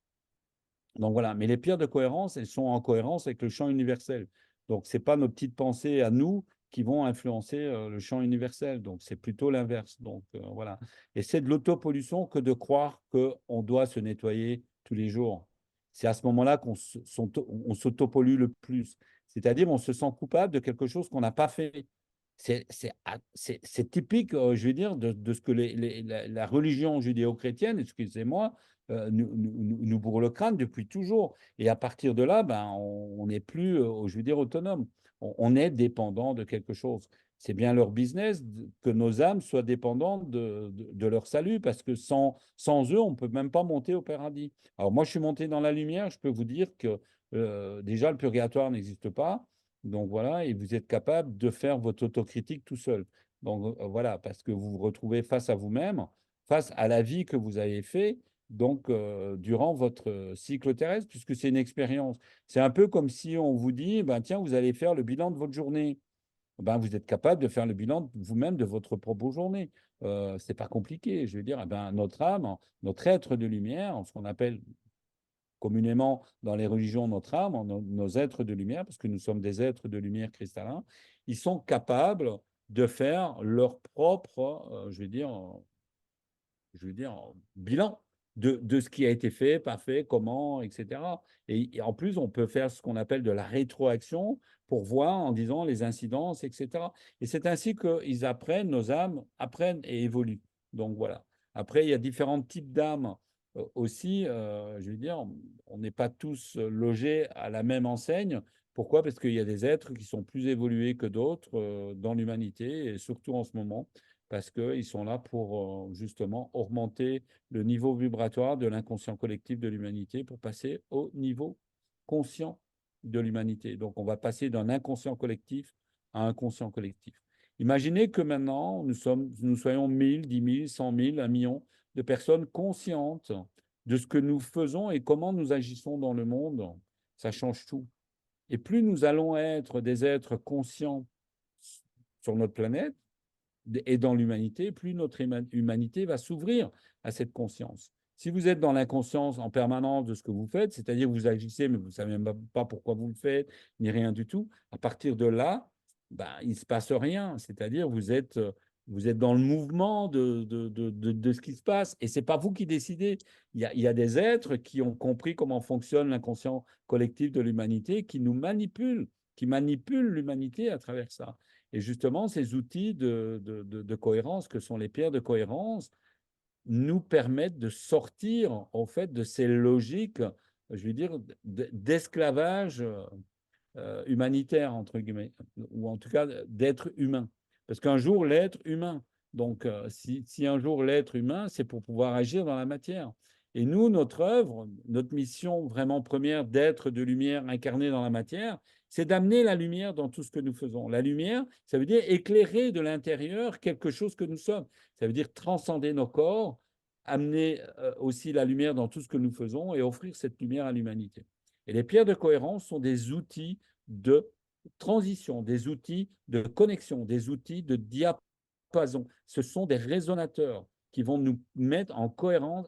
Donc voilà, mais les pierres de cohérence, elles sont en cohérence avec le champ universel. Donc ce n'est pas nos petites pensées à nous qui vont influencer le champ universel. Donc c'est plutôt l'inverse. Donc voilà. Et c'est de l'autopollution que de croire qu'on doit se nettoyer tous les jours. C'est à ce moment-là on s'autopollue le plus. C'est-à-dire on se sent coupable de quelque chose qu'on n'a pas fait. C'est typique, je veux dire, de ce que la religion judéo-chrétienne, excusez-moi, nous bourre le crâne depuis toujours. Et à partir de là, ben, on n'est plus, je veux dire, autonome. On est dépendant de quelque chose. C'est bien leur business que nos âmes soient dépendantes de leur salut, parce que sans eux, on ne peut même pas monter au paradis. Alors moi, je suis monté dans la lumière, je peux vous dire que déjà, le purgatoire n'existe pas. Donc voilà, et vous êtes capable de faire votre autocritique tout seul. Donc voilà, parce que vous vous retrouvez face à vous-même, face à la vie que vous avez fait, donc durant votre cycle terrestre, puisque c'est une expérience. C'est un peu comme si on vous dit, ben, tiens, vous allez faire le bilan de votre journée. Ben, vous êtes capable de faire le bilan vous-même de votre propre journée. C'est pas compliqué. Je veux dire, eh ben, notre âme, notre être de lumière, ce qu'on appelle communément dans les religions notre âme, nos êtres de lumière, parce que nous sommes des êtres de lumière cristallins, ils sont capables de faire leur propre, je veux dire, bilan de ce qui a été fait, pas fait, comment, etc. Et en plus, on peut faire ce qu'on appelle de la rétroaction pour voir en disant les incidences, etc. Et c'est ainsi qu'ils apprennent, nos âmes apprennent et évoluent. Donc voilà. Après, il y a différents types d'âmes aussi. Je veux dire, on n'est pas tous logés à la même enseigne. Pourquoi? Parce qu'il y a des êtres qui sont plus évolués que d'autres dans l'humanité, et surtout en ce moment parce qu'ils sont là pour justement augmenter le niveau vibratoire de l'inconscient collectif de l'humanité pour passer au niveau conscient de l'humanité. Donc, on va passer d'un inconscient collectif à un conscient collectif. Imaginez que maintenant, nous soyons 1000, 10 000, 100 000, 1 million de personnes conscientes de ce que nous faisons et comment nous agissons dans le monde. Ça change tout. Et plus nous allons être des êtres conscients sur notre planète, et dans l'humanité, plus notre humanité va s'ouvrir à cette conscience. Si vous êtes dans l'inconscience en permanence de ce que vous faites, c'est-à-dire que vous agissez, mais vous ne savez même pas pourquoi vous le faites, ni rien du tout, à partir de là, ben, il ne se passe rien. C'est-à-dire vous êtes dans le mouvement de ce qui se passe. Et ce n'est pas vous qui décidez. Il y a des êtres qui ont compris comment fonctionne l'inconscient collectif de l'humanité, qui nous manipulent, qui manipulent l'humanité à travers ça. Et justement, ces outils de cohérence que sont les pierres de cohérence nous permettent de sortir en fait de ces logiques, je veux dire, d'esclavage humanitaire, entre guillemets, ou en tout cas d'être humain. Parce qu'un jour, l'être humain. Donc, si un jour l'être humain, c'est pour pouvoir agir dans la matière. Et nous, notre œuvre, notre mission vraiment première d'être de lumière incarnée dans la matière, c'est d'amener la lumière dans tout ce que nous faisons. La lumière, ça veut dire éclairer de l'intérieur quelque chose que nous sommes. Ça veut dire transcender nos corps, amener aussi la lumière dans tout ce que nous faisons et offrir cette lumière à l'humanité. Et les pierres de cohérence sont des outils de transition, des outils de connexion, des outils de diapason. Ce sont des résonateurs qui vont nous mettre en cohérence.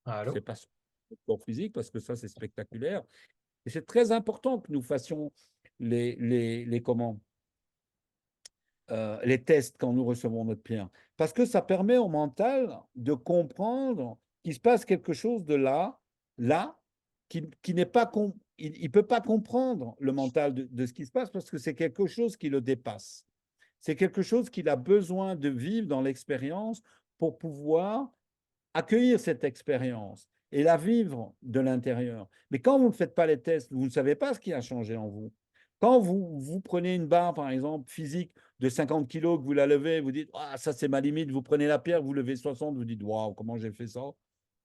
Allô? C'est pas sur le corps physique parce que ça c'est spectaculaire. Et c'est très important que nous fassions comment les tests quand nous recevons notre pierre. Parce que ça permet au mental de comprendre qu'il se passe quelque chose de là, qui n'est pas. Il ne peut pas comprendre le mental de ce qui se passe parce que c'est quelque chose qui le dépasse. C'est quelque chose qu'il a besoin de vivre dans l'expérience pour pouvoir accueillir cette expérience et la vivre de l'intérieur. Mais quand vous ne faites pas les tests, vous ne savez pas ce qui a changé en vous. Quand vous prenez une barre, par exemple, physique de 50 kilos, que vous la levez, vous dites, ah, ça c'est ma limite, vous prenez la pierre, vous levez 60, vous dites, waouh, comment j'ai fait ça?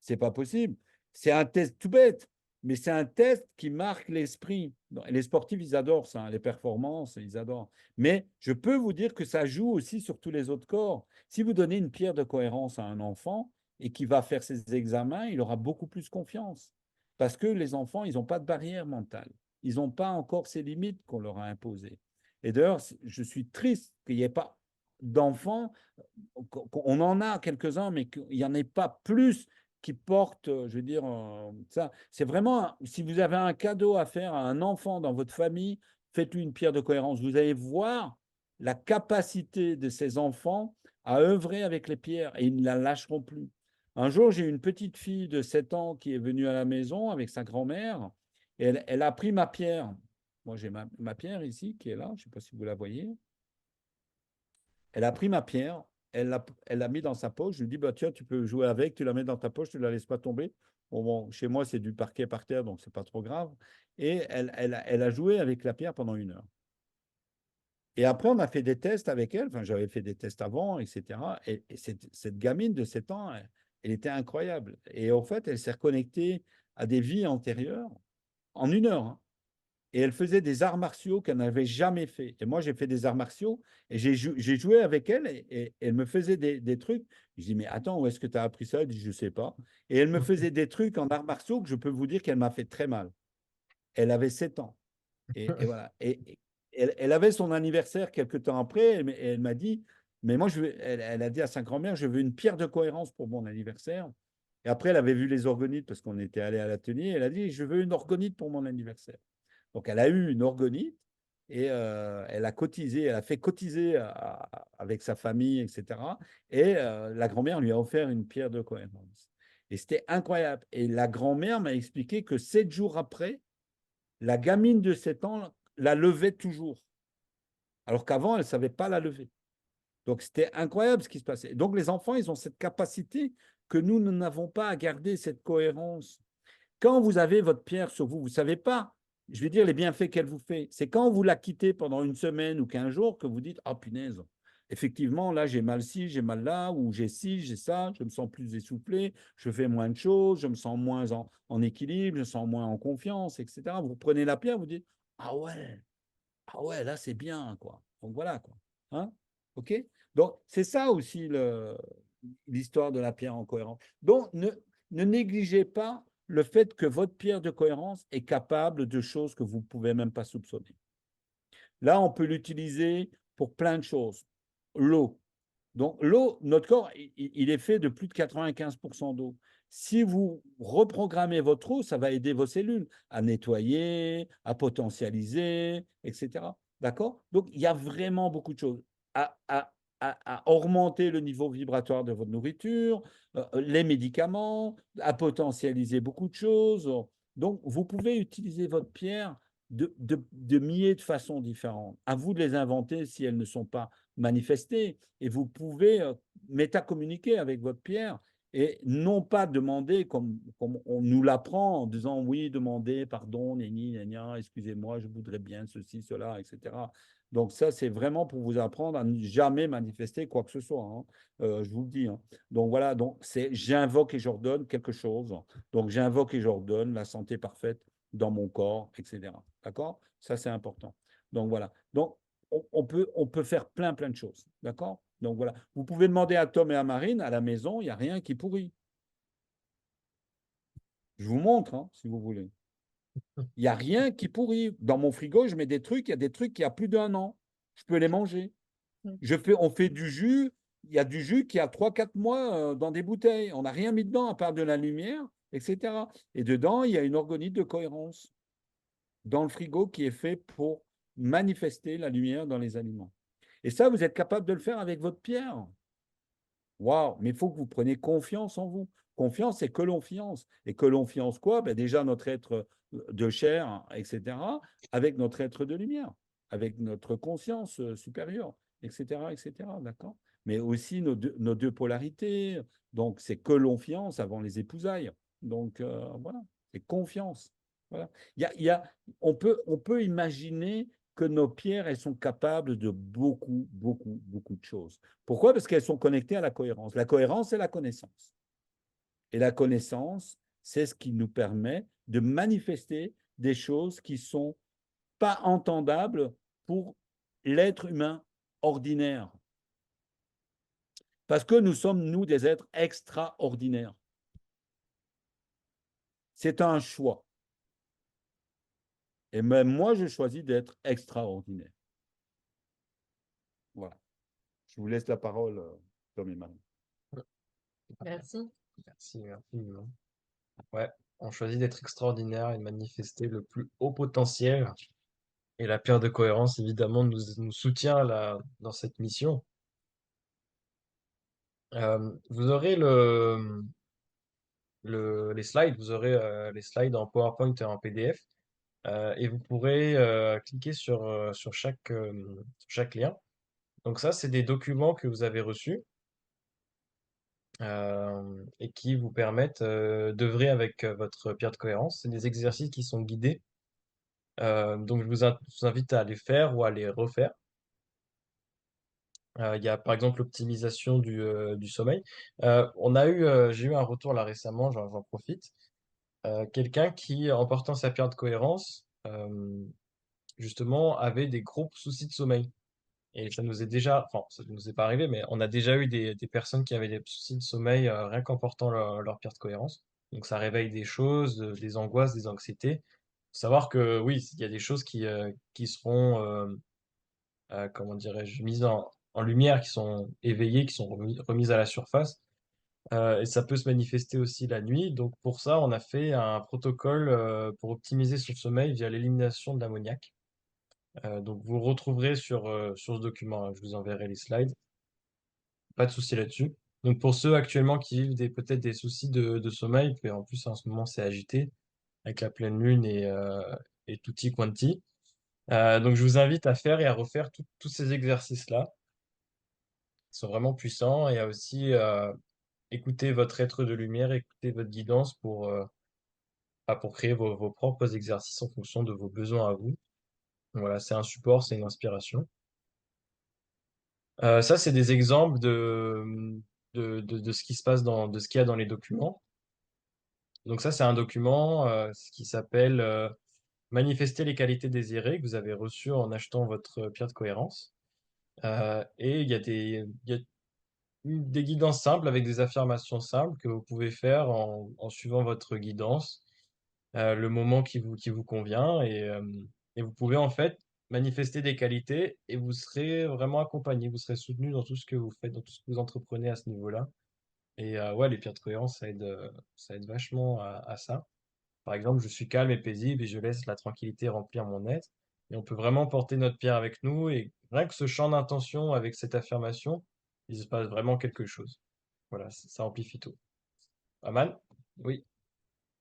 C'est pas possible. C'est un test tout bête, mais c'est un test qui marque l'esprit. Les sportifs, ils adorent ça, les performances, ils adorent. Mais je peux vous dire que ça joue aussi sur tous les autres corps. Si vous donnez une pierre de cohérence à un enfant, et qui va faire ses examens, il aura beaucoup plus confiance. Parce que les enfants, ils n'ont pas de barrière mentale. Ils n'ont pas encore ces limites qu'on leur a imposées. Et d'ailleurs, je suis triste qu'il n'y ait pas d'enfants. On en a quelques-uns, mais qu'il n'y en ait pas plus qui portent, je veux dire, ça. C'est vraiment, si vous avez un cadeau à faire à un enfant dans votre famille, faites-lui une pierre de cohérence. Vous allez voir la capacité de ces enfants à œuvrer avec les pierres et ils ne la lâcheront plus. Un jour, j'ai une petite fille de 7 ans qui est venue à la maison avec sa grand-mère et elle a pris ma pierre. Moi, j'ai ma pierre ici qui est là, je ne sais pas si vous la voyez. Elle a pris ma pierre, elle l'a mis dans sa poche. Je lui dis, bah, tiens, tu peux jouer avec, tu la mets dans ta poche, tu ne la laisses pas tomber. Bon, chez moi, c'est du parquet par terre, donc ce n'est pas trop grave. Et elle a joué avec la pierre pendant 1 heure. Et après, on a fait des tests avec elle. Enfin, j'avais fait des tests avant, etc. Et cette gamine de 7 ans, elle était incroyable. Et en fait, elle s'est reconnectée à des vies antérieures en 1 heure. Hein. Et elle faisait des arts martiaux qu'elle n'avait jamais fait. Et moi, j'ai fait des arts martiaux et j'ai joué avec elle et elle me faisait des trucs. Je dis, mais attends, où est-ce que tu as appris ça? Elle dit, je ne sais pas. Et elle me faisait des trucs en arts martiaux que je peux vous dire qu'elle m'a fait très mal. Elle avait 7 ans. Et voilà. Et elle avait son anniversaire quelques temps après. Et elle m'a dit, mais moi, elle a dit à sa grand-mère, je veux une pierre de cohérence pour mon anniversaire. Et après, elle avait vu les organites parce qu'on était allé à l'atelier. Elle a dit, je veux une organite pour mon anniversaire. Donc, elle a eu une organite et elle a cotisé, elle a fait cotiser avec sa famille, etc. Et la grand-mère lui a offert une pierre de cohérence. Et c'était incroyable. Et la grand-mère m'a expliqué que 7 jours après, la gamine de 7 ans la levait toujours. Alors qu'avant, elle ne savait pas la lever. Donc, c'était incroyable ce qui se passait. Donc, les enfants, ils ont cette capacité que nous n'avons pas à garder cette cohérence. Quand vous avez votre pierre sur vous, vous ne savez pas, je vais dire, les bienfaits qu'elle vous fait. C'est quand vous la quittez pendant 1 semaine ou 15 jours que vous dites, ah, punaise, effectivement, là, j'ai mal ci, j'ai mal là, ou j'ai ci, j'ai ça, je me sens plus essoufflé, je fais moins de choses, je me sens moins en équilibre, je me sens moins en confiance, etc. Vous prenez la pierre, vous dites, ah ouais, là, c'est bien, quoi. Donc, voilà, quoi. Hein? OK? Donc, c'est ça aussi l'histoire de la pierre en cohérence. Donc, ne négligez pas le fait que votre pierre de cohérence est capable de choses que vous ne pouvez même pas soupçonner. Là, on peut l'utiliser pour plein de choses. L'eau. Donc, l'eau, notre corps, il est fait de plus de 95% d'eau. Si vous reprogrammez votre eau, ça va aider vos cellules à nettoyer, à potentialiser, etc. D'accord? Donc, il y a vraiment beaucoup de choses. À augmenter le niveau vibratoire de votre nourriture, les médicaments, à potentialiser beaucoup de choses. Donc, vous pouvez utiliser votre pierre de milliers de façons différentes. À vous de les inventer si elles ne sont pas manifestées. Et vous pouvez métacommuniquer avec votre pierre Et non pas demander comme on nous l'apprend en disant oui, demandez pardon, néni, gna, excusez-moi, je voudrais bien ceci, cela, etc. Donc ça, c'est vraiment pour vous apprendre à ne jamais manifester quoi que ce soit, hein. Je vous le dis, hein. Donc voilà, donc c'est j'invoque et j'ordonne quelque chose. Donc j'invoque et j'ordonne la santé parfaite dans mon corps, etc. D'accord? Ça, c'est important. Donc voilà. Donc on peut faire plein de choses. D'accord? Donc voilà. Vous pouvez demander à Tom et à Marine, à la maison, il n'y a rien qui pourrit. Je vous montre, hein, si vous voulez. Il n'y a rien qui pourrit. Dans mon frigo, je mets des trucs, il y a des trucs qui a plus d'1 an. Je peux les manger. Mm. On fait du jus, il y a du jus qui a 3-4 mois dans des bouteilles. On n'a rien mis dedans à part de la lumière, etc. Et dedans, il y a une organite de cohérence dans le frigo qui est fait pour manifester la lumière dans les aliments. Et ça, vous êtes capable de le faire avec votre pierre. Waouh, mais il faut que vous preniez confiance en vous. Confiance, c'est que l'on fiance. Et que l'on fiance quoi? Ben déjà notre être de chair, etc., avec notre être de lumière, avec notre conscience supérieure, etc., etc. D'accord? Mais aussi nos deux polarités. Donc, c'est que l'on fiance avant les épousailles. Donc, voilà, c'est confiance. Voilà. Il y a, on peut imaginer que nos pierres, elles sont capables de beaucoup, beaucoup, beaucoup de choses. Pourquoi? Parce qu'elles sont connectées à la cohérence. La cohérence, c'est la connaissance. Et la connaissance, c'est ce qui nous permet de manifester des choses qui ne sont pas entendables pour l'être humain ordinaire. Parce que nous sommes, nous, des êtres extraordinaires. C'est un choix. Et même moi, je choisis d'être extraordinaire. Voilà. Je vous laisse la parole, Tom et Marie. Merci. Merci infiniment. Ouais, on choisit d'être extraordinaire et de manifester le plus haut potentiel. Et la pierre de cohérence, évidemment, nous soutient là, dans cette mission. Vous aurez les slides, vous aurez les slides en PowerPoint et en PDF. Et vous pourrez cliquer sur chaque lien. Donc ça, c'est des documents que vous avez reçus et qui vous permettent d'œuvrer avec votre pierre de cohérence. C'est des exercices qui sont guidés. Donc je vous invite à les faire ou à les refaire. Il y a par exemple l'optimisation du sommeil. J'ai eu un retour là récemment, j'en profite. Quelqu'un qui, en portant sa pierre de cohérence, justement, avait des gros soucis de sommeil. Et ça nous est déjà, enfin, ça nous est pas arrivé, mais on a déjà eu des personnes qui avaient des soucis de sommeil rien qu'en portant leur pierre de cohérence. Donc ça réveille des choses, des angoisses, des anxiétés. Faut savoir que oui, il y a des choses qui seront, comment dirais-je, mises en lumière, qui sont éveillées, qui sont remises à la surface. Et ça peut se manifester aussi la nuit. Donc pour ça, on a fait un protocole pour optimiser son sommeil via l'élimination de l'ammoniac. Donc vous le retrouverez sur ce document, hein. Je vous enverrai les slides. Pas de souci là-dessus. Donc pour ceux actuellement qui vivent peut-être des soucis de sommeil, puis en plus en ce moment c'est agité avec la pleine lune et tutti quanti. Donc je vous invite à faire et à refaire tous ces exercices-là. Ils sont vraiment puissants et à aussi écouter votre être de lumière, écouter votre guidance pour créer vos propres exercices en fonction de vos besoins à vous. Voilà, c'est un support, c'est une inspiration. Ça, c'est des exemples de ce qui se passe de ce qu'il y a dans les documents. Donc ça, c'est un document qui s'appelle Manifester les qualités désirées que vous avez reçues en achetant votre pierre de cohérence. Et il y a des guidances simples avec des affirmations simples que vous pouvez faire en suivant votre guidance, le moment qui vous convient. Et vous pouvez en fait manifester des qualités et vous serez vraiment accompagné, vous serez soutenu dans tout ce que vous faites, dans tout ce que vous entreprenez à ce niveau-là. Et ouais, les pierres de cohérence, ça aide vachement à ça. Par exemple, je suis calme et paisible et je laisse la tranquillité remplir mon être. Et on peut vraiment porter notre pierre avec nous. Et rien que ce champ d'intention avec cette affirmation, il se passe vraiment quelque chose. Voilà, ça amplifie tout. Aman? Oui,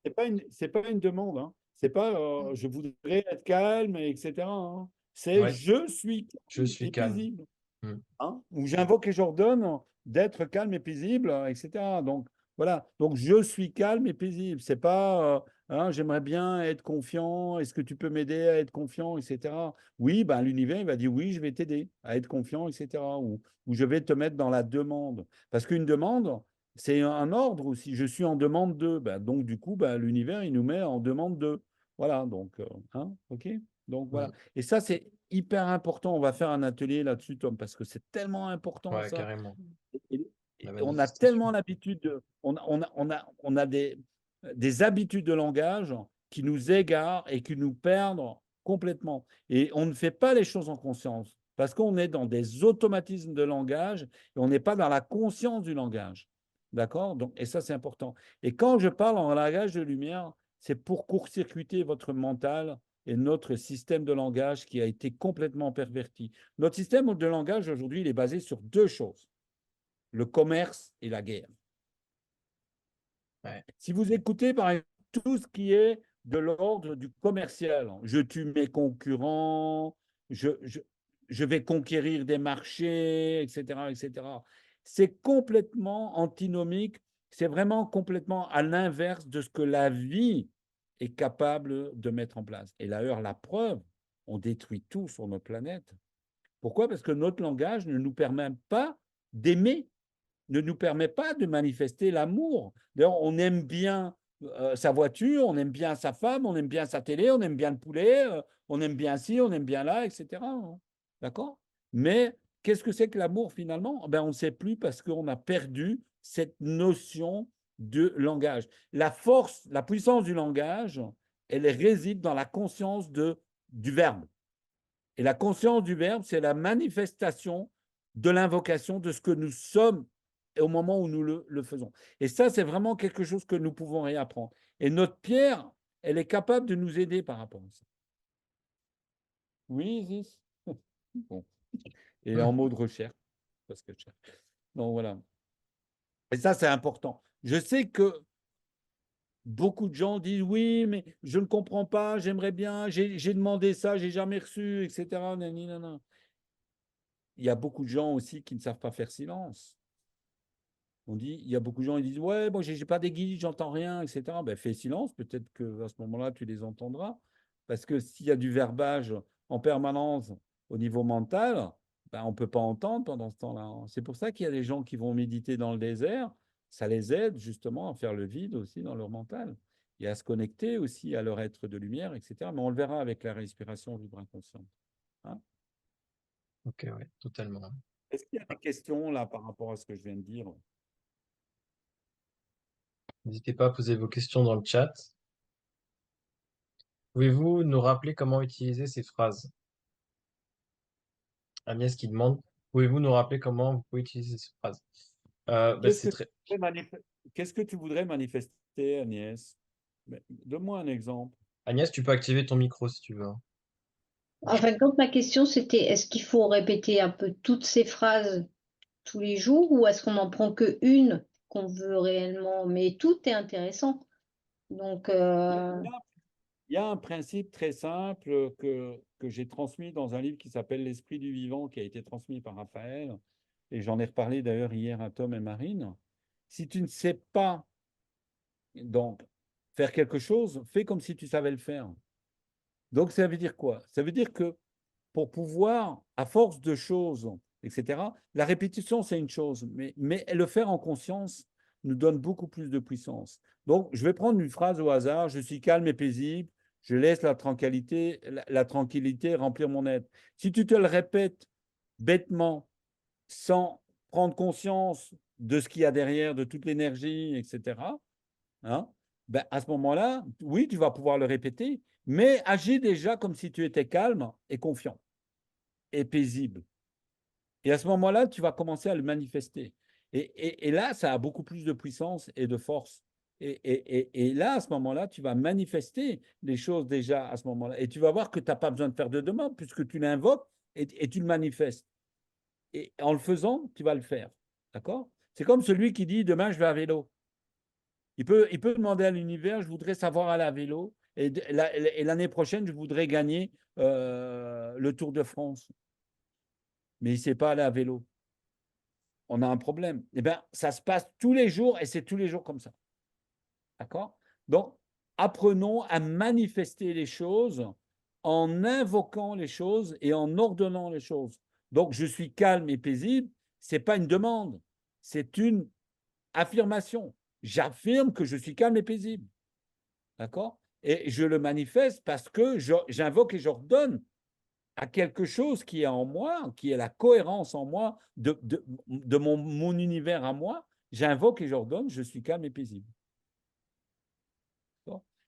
C'est pas une demande, hein. C'est pas Mm. je voudrais être calme, etc., hein. C'est ouais, je suis je calme suis et calme. paisible. Hmm. Hein, ou j'invoque et j'ordonne d'être calme et paisible, etc. Donc, Voilà. Donc, je suis calme et paisible. C'est pas hein, j'aimerais bien être confiant. Est-ce que tu peux m'aider à être confiant, etc. Oui, ben, l'univers, il va dire oui, je vais t'aider à être confiant, etc. Ou je vais te mettre dans la demande. Parce qu'une demande, c'est un ordre aussi. Je suis en demande de. Ben, donc, du coup, ben, l'univers, il nous met en demande de. Voilà. Donc, hein, OK? Donc, voilà. Mm. Et ça, c'est hyper important. On va faire un atelier là-dessus, Tom, parce que c'est tellement important, Ouais, ça. carrément. Et La on a manifestation. tellement l'habitude, on a des habitudes de langage qui nous égarent et qui nous perdent complètement. Et on ne fait pas les choses en conscience parce qu'on est dans des automatismes de langage et on n'est pas dans la conscience du langage. D'accord? Donc, et ça, c'est important. Et quand je parle en langage de lumière, c'est pour court-circuiter votre mental et notre système de langage qui a été complètement perverti. Notre système de langage aujourd'hui, il est basé sur deux choses: le commerce et la guerre. Ouais. Si vous écoutez par exemple tout ce qui est de l'ordre du commercial, je tue mes concurrents, je vais conquérir des marchés, etc., etc., c'est complètement antinomique, c'est vraiment complètement à l'inverse de ce que la vie est capable de mettre en place. Et d'ailleurs, la preuve, on détruit tout sur notre planète. Pourquoi? Parce que notre langage ne nous permet pas d'aimer, ne nous permet pas de manifester l'amour. D'ailleurs, on aime bien sa voiture, on aime bien sa femme, on aime bien sa télé, on aime bien le poulet, on aime bien ci, on aime bien là, etc. D'accord? Mais qu'est-ce que c'est que l'amour finalement? Ben, on ne sait plus parce qu'on a perdu cette notion de langage. La force, la puissance du langage, elle réside dans la conscience du verbe. Et la conscience du verbe, c'est la manifestation de l'invocation de ce que nous sommes au moment où nous le faisons. Et ça, c'est vraiment quelque chose que nous pouvons réapprendre. Et notre pierre, elle est capable de nous aider par rapport à ça. Oui, Isis. Bon. Et en mode recherche. Parce que... Donc voilà. Et ça, c'est important. Je sais que beaucoup de gens disent oui, mais je ne comprends pas, j'aimerais bien, j'ai demandé ça, j'ai jamais reçu, etc. Non. Il y a beaucoup de gens aussi qui ne savent pas faire silence. On dit, il y a beaucoup de gens qui disent ouais, bon, j'ai pas des guides, j'entends rien, etc. Ben, fais silence, peut-être qu'à ce moment-là, tu les entendras. Parce que s'il y a du verbage en permanence au niveau mental, ben, on ne peut pas entendre pendant ce temps-là. C'est pour ça qu'il y a des gens qui vont méditer dans le désert. Ça les aide justement à faire le vide aussi dans leur mental et à se connecter aussi à leur être de lumière, etc. Mais on le verra avec la respiration vibra-consciente. Hein? Ok, ouais, totalement. Est-ce qu'il y a des questions là par rapport à ce que je viens de dire? N'hésitez pas à poser vos questions dans le chat. Pouvez-vous nous rappeler comment utiliser ces phrases? Agnès qui demande, pouvez-vous nous rappeler comment vous pouvez utiliser ces phrases? Bah, Qu'est-ce c'est que très... qu'est-ce que tu voudrais manifester, Agnès? Donne-moi un exemple. Agnès, tu peux activer ton micro si tu veux, hein. En fin de compte, ma question, c'était est-ce qu'il faut répéter un peu toutes ces phrases tous les jours ou est-ce qu'on n'en prend que une qu'on veut réellement? Mais tout est intéressant. Donc, Il y a, il y a un principe très simple que j'ai transmis dans un livre qui s'appelle L'Esprit du vivant, qui a été transmis par Raphaël, et j'en ai reparlé d'ailleurs hier à Tom et Marine. Si tu ne sais pas donc faire quelque chose, fais comme si tu savais le faire. Donc ça veut dire quoi? Ça veut dire que pour pouvoir, à force de choses, etc., la répétition, c'est une chose, mais le faire en conscience nous donne beaucoup plus de puissance. Donc, je vais prendre une phrase au hasard, je suis calme et paisible, je laisse la tranquillité remplir mon être. Si tu te le répètes bêtement, sans prendre conscience de ce qu'il y a derrière, de toute l'énergie, etc., hein, ben à ce moment-là, oui, tu vas pouvoir le répéter, mais agis déjà comme si tu étais calme et confiant et paisible. Et à ce moment-là, tu vas commencer à le manifester. Et là, ça a beaucoup plus de puissance et de force. Et là, à ce moment-là, tu vas manifester les choses déjà à ce moment-là. Et tu vas voir que tu n'as pas besoin de faire de demande puisque tu l'invoques et tu le manifestes. Et en le faisant, tu vas le faire. D'accord? C'est comme celui qui dit demain, je vais à vélo. Il peut demander à l'univers, je voudrais savoir aller à vélo. Et l'année prochaine, je voudrais gagner le Tour de France. Mais il ne sait pas aller à vélo. on a un problème. Eh bien, ça se passe tous les jours et c'est tous les jours comme ça. D'accord? Donc, apprenons à manifester les choses en invoquant les choses et en ordonnant les choses. Donc, je suis calme et paisible, ce n'est pas une demande, c'est une affirmation. J'affirme que je suis calme et paisible. D'accord? Et je le manifeste parce que j'invoque et j'ordonne à quelque chose qui est en moi, qui est la cohérence en moi, de mon univers à moi. J'invoque et j'ordonne, je suis calme et paisible.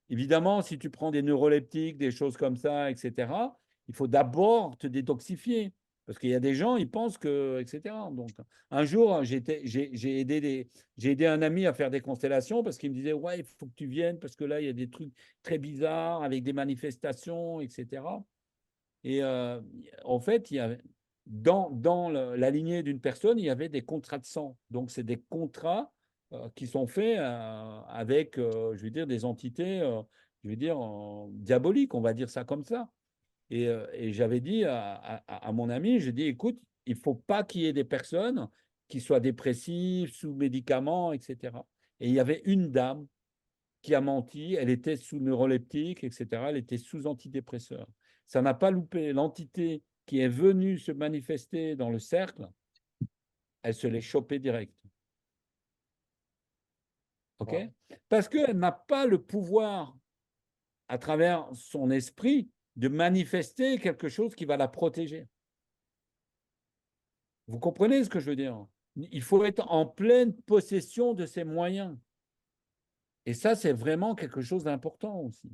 Évidemment, si tu prends des neuroleptiques, des choses comme ça, etc., il faut d'abord te détoxifier. Parce qu'il y a des gens, ils pensent que, etc. Donc, un jour, j'ai aidé un ami à faire des constellations parce qu'il me disait, ouais, il faut que tu viennes parce que là, il y a des trucs très bizarres avec des manifestations, etc. Et en fait, dans la lignée d'une personne, il y avait des contrats de sang. Donc, c'est des contrats qui sont faits avec, je veux dire, des entités, je veux dire, diaboliques, on va dire ça comme ça. Et j'avais dit à mon ami, j'ai dit, écoute, il ne faut pas qu'il y ait des personnes qui soient dépressives, sous médicaments, etc. Et il y avait une dame qui a menti, elle était sous neuroleptique, etc. Elle était sous antidépresseur. Ça n'a pas loupé. L'entité qui est venue se manifester dans le cercle, elle se l'est chopée direct. OK? Parce qu'elle n'a pas le pouvoir, à travers son esprit, de manifester quelque chose qui va la protéger. Vous comprenez ce que je veux dire? Il faut être en pleine possession de ses moyens. Et ça, c'est vraiment quelque chose d'important aussi.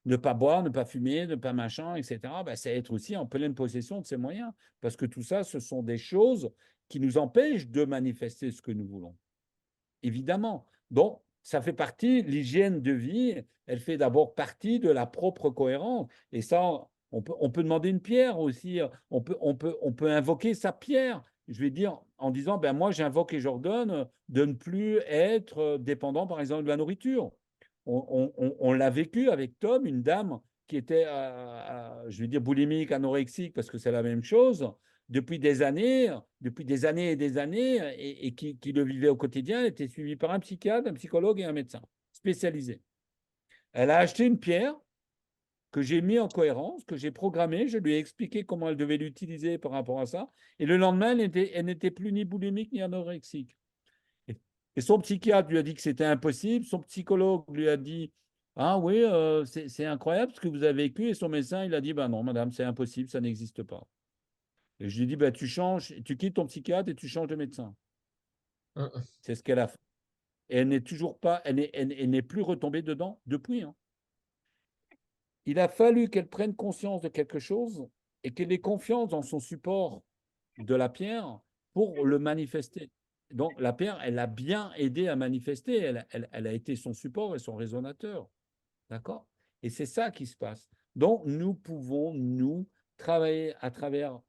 Ne pas boire, ne pas fumer, ne pas machin, etc., c'est être aussi en pleine possession de ses moyens. Parce que tout ça, ce sont des choses qui nous empêchent de manifester ce que nous voulons. Évidemment. Donc, ça fait partie, l'hygiène de vie, elle fait d'abord partie de la propre cohérence. Et ça, on peut demander une pierre aussi. On peut invoquer sa pierre. Je vais dire, en disant, ben moi, j'invoque et j'ordonne de ne plus être dépendant, par exemple, de la nourriture. On l'a vécu avec Tom, une dame qui était, je vais dire, boulimique, anorexique, parce que c'est la même chose, depuis des années et des années, et qui le vivait au quotidien. Elle était suivie par un psychiatre, un psychologue et un médecin spécialisé. Elle a acheté une pierre que j'ai mis en cohérence, que j'ai programmée, je lui ai expliqué comment elle devait l'utiliser par rapport à ça, et le lendemain, elle n'était plus ni boulimique ni anorexique. Et son psychiatre lui a dit que c'était impossible. Son psychologue lui a dit, ah oui, c'est incroyable ce que vous avez vécu. Et son médecin, il a dit, ben non, madame, c'est impossible, ça n'existe pas. Et je lui ai dit, ben, tu changes, tu quittes ton psychiatre et tu changes de médecin. C'est ce qu'elle a fait. Et elle n'est toujours pas, elle n'est plus retombée dedans depuis. Hein. Il a fallu qu'elle prenne conscience de quelque chose et qu'elle ait confiance dans son support de la pierre pour le manifester. Donc, la pierre, elle a bien aidé à manifester. Elle a été son support et son résonateur. D'accord? Et c'est ça qui se passe. Donc, nous pouvons, nous, travailler à travers,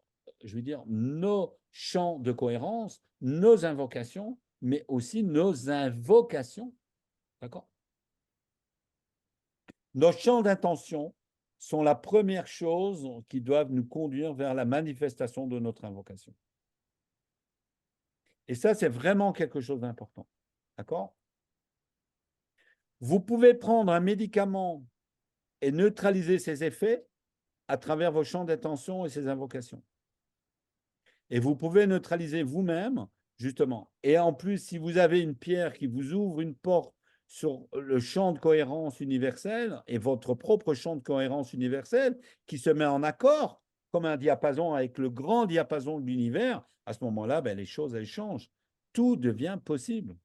je veux dire, nos champs de cohérence, nos invocations, mais aussi nos invocations. D'accord? Nos champs d'intention sont la première chose qui doivent nous conduire vers la manifestation de notre invocation. Et ça, c'est vraiment quelque chose d'important. D'accord? Vous pouvez prendre un médicament et neutraliser ses effets à travers vos champs d'intention et ses invocations. Et vous pouvez neutraliser vous-même, justement. Et en plus, si vous avez une pierre qui vous ouvre une porte sur le champ de cohérence universelle et votre propre champ de cohérence universelle qui se met en accord comme un diapason avec le grand diapason de l'univers, à ce moment-là, les choses, elles changent. Tout devient possible.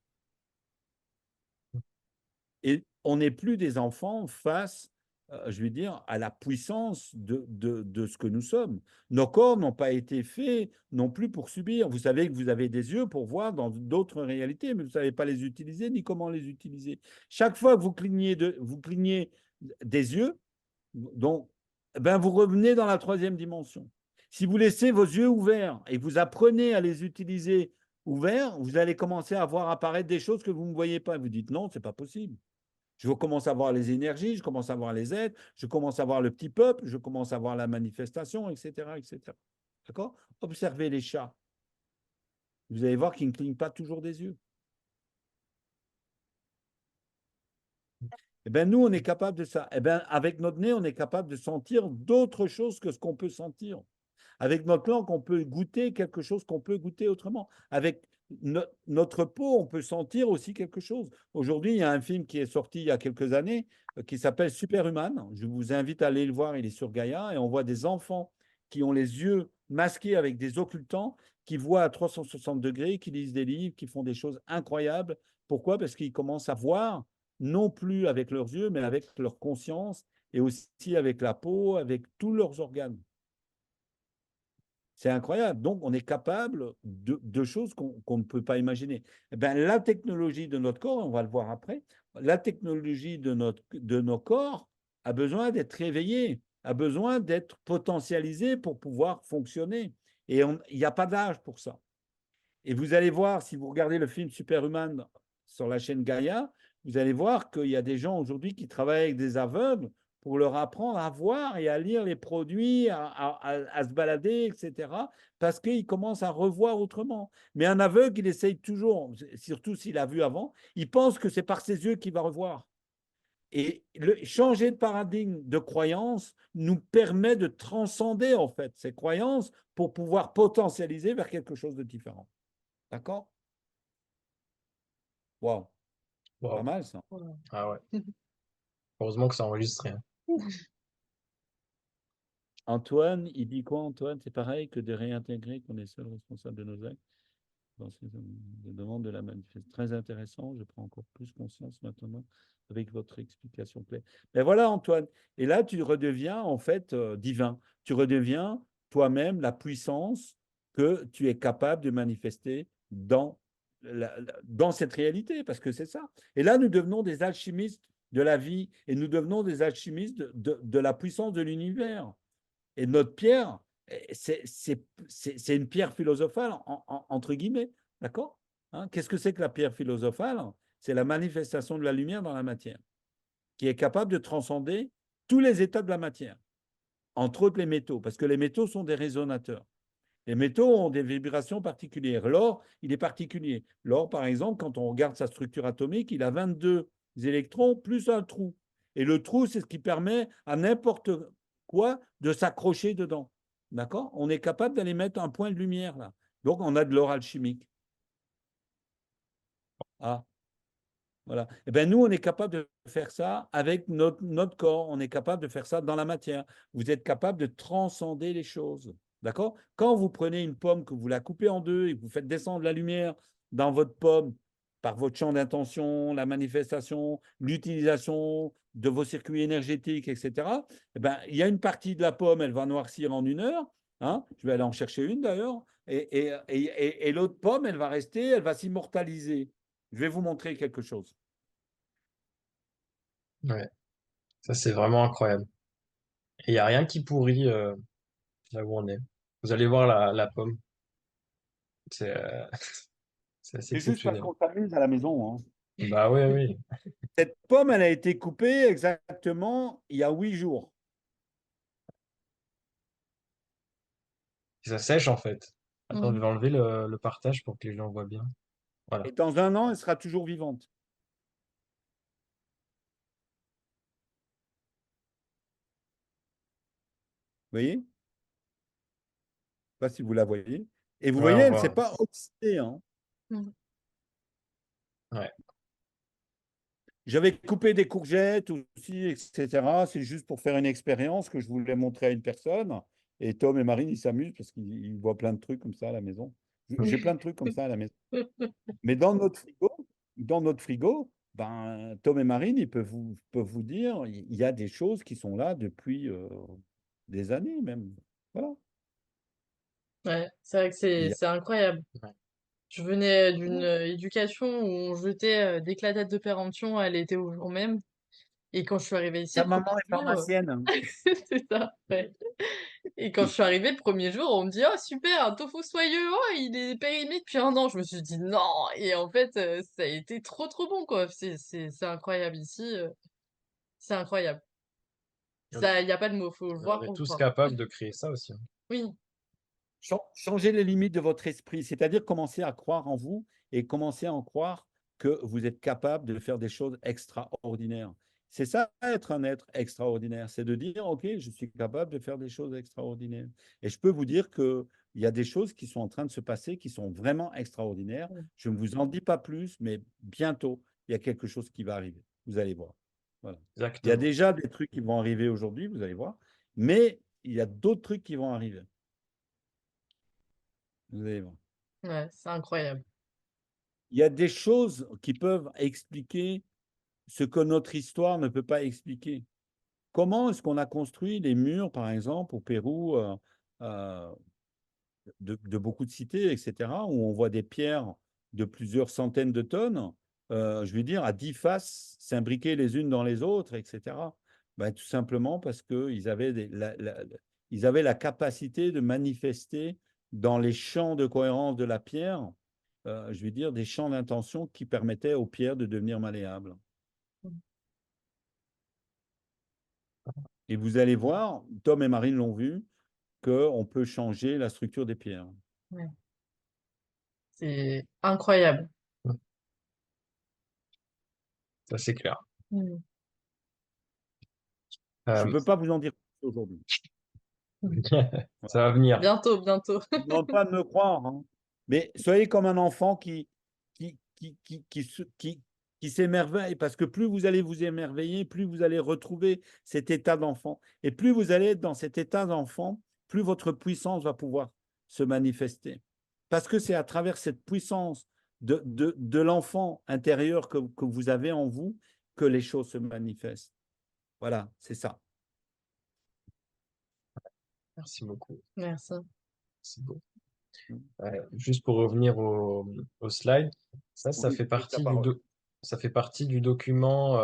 Et on n'est plus des enfants face, je veux dire, à la puissance de ce que nous sommes. Nos corps n'ont pas été faits non plus pour subir. Vous savez que vous avez des yeux pour voir dans d'autres réalités, mais vous ne savez pas les utiliser ni comment les utiliser. Chaque fois que vous clignez des yeux, donc, vous revenez dans la troisième dimension. Si vous laissez vos yeux ouverts et vous apprenez à les utiliser ouverts, vous allez commencer à voir apparaître des choses que vous ne voyez pas. Vous dites non, ce n'est pas possible. Je commence à voir les énergies, je commence à voir les êtres, je commence à voir le petit peuple, je commence à voir la manifestation, etc. etc. D'accord? Observez les chats. vous allez voir qu'ils ne clignent pas toujours des yeux. Eh bien, nous, on est capable de ça. Eh bien, avec notre nez, on est capable de sentir d'autres choses que ce qu'on peut sentir. Avec notre langue, on peut goûter quelque chose qu'on peut goûter autrement. Avec notre peau, on peut sentir aussi quelque chose. Aujourd'hui, il y a un film qui est sorti il y a quelques années qui s'appelle Superhuman. Je vous invite à aller le voir, il est sur Gaïa, et on voit des enfants qui ont les yeux masqués avec des occultants, qui voient à 360 degrés, qui lisent des livres, qui font des choses incroyables. Pourquoi? Parce qu'ils commencent à voir, non plus avec leurs yeux, mais avec leur conscience et aussi avec la peau, avec tous leurs organes. C'est incroyable. Donc, on est capable de choses qu'on ne peut pas imaginer. Eh bien, la technologie de notre corps, on va le voir après, la technologie de nos corps a besoin d'être réveillée, a besoin d'être potentialisée pour pouvoir fonctionner. Et il n'y a pas d'âge pour ça. Et vous allez voir, si vous regardez le film Superhuman sur la chaîne Gaïa, vous allez voir qu'il y a des gens aujourd'hui qui travaillent avec des aveugles pour leur apprendre à voir et à lire les produits, à se balader, etc. Parce qu'ils commencent à revoir autrement. Mais un aveugle, il essaye toujours, surtout s'il a vu avant, il pense que c'est par ses yeux qu'il va revoir. Et changer de paradigme de croyance nous permet de transcender en fait ces croyances pour pouvoir potentialiser vers quelque chose de différent. D'accord? Waouh, pas Wow. mal ça. Ah ouais. Heureusement que c'est enregistré, hein. Antoine, il dit quoi, Antoine? C'est pareil que de réintégrer qu'on est seul responsable de nos actes. Dans ces demandes de la manifestation. Très intéressant, je prends encore plus conscience maintenant avec votre explication claire. Mais voilà, Antoine. Et là, tu redeviens en fait divin. Tu redeviens toi-même la puissance que tu es capable de manifester dans cette réalité, parce que c'est ça. Et là, nous devenons des alchimistes de la vie et nous devenons des alchimistes de la puissance de l'univers. Et notre pierre, c'est une pierre philosophale, entre guillemets. D'accord? Hein? Qu'est-ce que c'est que la pierre philosophale? C'est la manifestation de la lumière dans la matière, qui est capable de transcender tous les états de la matière, entre autres les métaux, parce que les métaux sont des résonateurs. Les métaux ont des vibrations particulières. L'or, il est particulier. L'or, par exemple, quand on regarde sa structure atomique, il a 22 électrons plus un trou. Et le trou, c'est ce qui permet à n'importe quoi de s'accrocher dedans. D'accord? On est capable d'aller mettre un point de lumière là. Donc, on a de l'or alchimique. Ah, voilà. Eh bien, nous, on est capable de faire ça avec notre corps. On est capable de faire ça dans la matière. Vous êtes capable de transcender les choses. D'accord? Quand vous prenez une pomme, que vous la coupez en deux et que vous faites descendre la lumière dans votre pomme par votre champ d'intention, la manifestation, l'utilisation de vos circuits énergétiques, etc., eh ben, il y a une partie de la pomme, elle va noircir en 1 heure. Hein, je vais aller en chercher une d'ailleurs. Et l'autre pomme, elle va rester, elle va s'immortaliser. Je vais vous montrer quelque chose. Ouais. Ça, c'est vraiment incroyable. Et il n'y a rien qui pourrit là où on est. Vous allez voir la pomme. C'est c'est assez C'est juste parce exceptionnel. qu'on s'amuse à la maison. Hein. Bah oui, oui. Cette pomme, elle a été coupée exactement il y a 8 jours. Et ça sèche en fait. Attends, je Mhm. vais enlever le partage pour que les gens voient bien. Voilà. Et dans 1 an, elle sera toujours vivante. Vous voyez? Je ne sais pas si vous la voyez. Et vous Ouais, voyez, on elle ne s'est voit. pas oxydée. Hein. Mhm. Ouais. J'avais coupé des courgettes aussi, etc. C'est juste pour faire une expérience que je voulais montrer à une personne. Et Tom et Marine, ils s'amusent parce qu'ils voient plein de trucs comme ça à la maison. J'ai plein de trucs comme ça à la maison. Mais dans notre frigo, ben, Tom et Marine, ils peuvent vous dire, il y a des choses qui sont là depuis des années même. Voilà. Ouais, c'est vrai que Et il y a- c'est incroyable. Ouais. Je venais d'une éducation où on jetait des cladettes de péremption à l'été au jour même. Et quand je suis arrivée ici Ta le premier maman est jour, pharmacienne. Hein. c'est ça, ouais. Et quand je suis arrivée le premier jour, on me dit: «Oh super, un tofu soyeux, oh il est périmé depuis 1 an». Je me suis dit: «Non» et en fait, ça a été trop bon quoi. C'est incroyable ici, c'est incroyable. Ça, il y a pas de mots, faut le On voir est pour le tous croire. capables de créer ça aussi, hein. Oui, Changez les limites de votre esprit, c'est-à-dire commencer à croire en vous et commencer à en croire que vous êtes capable de faire des choses extraordinaires. C'est ça, être un être extraordinaire, c'est de dire, OK, je suis capable de faire des choses extraordinaires. Et je peux vous dire qu'il y a des choses qui sont en train de se passer qui sont vraiment extraordinaires. Mm. Je ne vous en dis pas plus, mais bientôt, il y a quelque chose qui va arriver. Vous allez voir. Voilà. Il y a Exactement. déjà des trucs qui vont arriver aujourd'hui, vous allez voir, mais il y a d'autres trucs qui vont arriver. Vous allez voir. Ouais, c'est incroyable. Il y a des choses qui peuvent expliquer ce que notre histoire ne peut pas expliquer. Comment est-ce qu'on a construit les murs, par exemple, au Pérou, euh, de beaucoup de cités, etc., où on voit des pierres de plusieurs centaines de tonnes, je veux dire, à 10 faces, s'imbriquer les unes dans les autres, etc. Ben, tout simplement parce qu'ils avaient, ils avaient la capacité de manifester dans les champs de cohérence de la pierre, je veux dire, des champs d'intention qui permettaient aux pierres de devenir malléables. Mm. Et vous allez voir, Tom et Marine l'ont vu, qu'on peut changer la structure des pierres. Ouais. C'est incroyable. Ça, c'est clair. Mm. Je Euh, ne peux pas vous en dire plus aujourd'hui. ça va venir. Bientôt, bientôt. Je ne vous demande pas de me croire, hein. Mais soyez comme un enfant qui, qui, qui, qui, se- qui, qui s'émerveille, parce que plus vous allez vous émerveiller, plus vous allez retrouver cet état d'enfant. Et plus vous allez être dans cet état d'enfant, plus votre puissance va pouvoir se manifester. Parce que c'est à travers cette puissance de l'enfant intérieur que vous avez en vous que les choses se manifestent. Voilà, c'est ça. Merci beaucoup. Merci. C'est beau. Juste pour revenir au slide, ça Oui, fait prise la partie parole. ça fait partie du document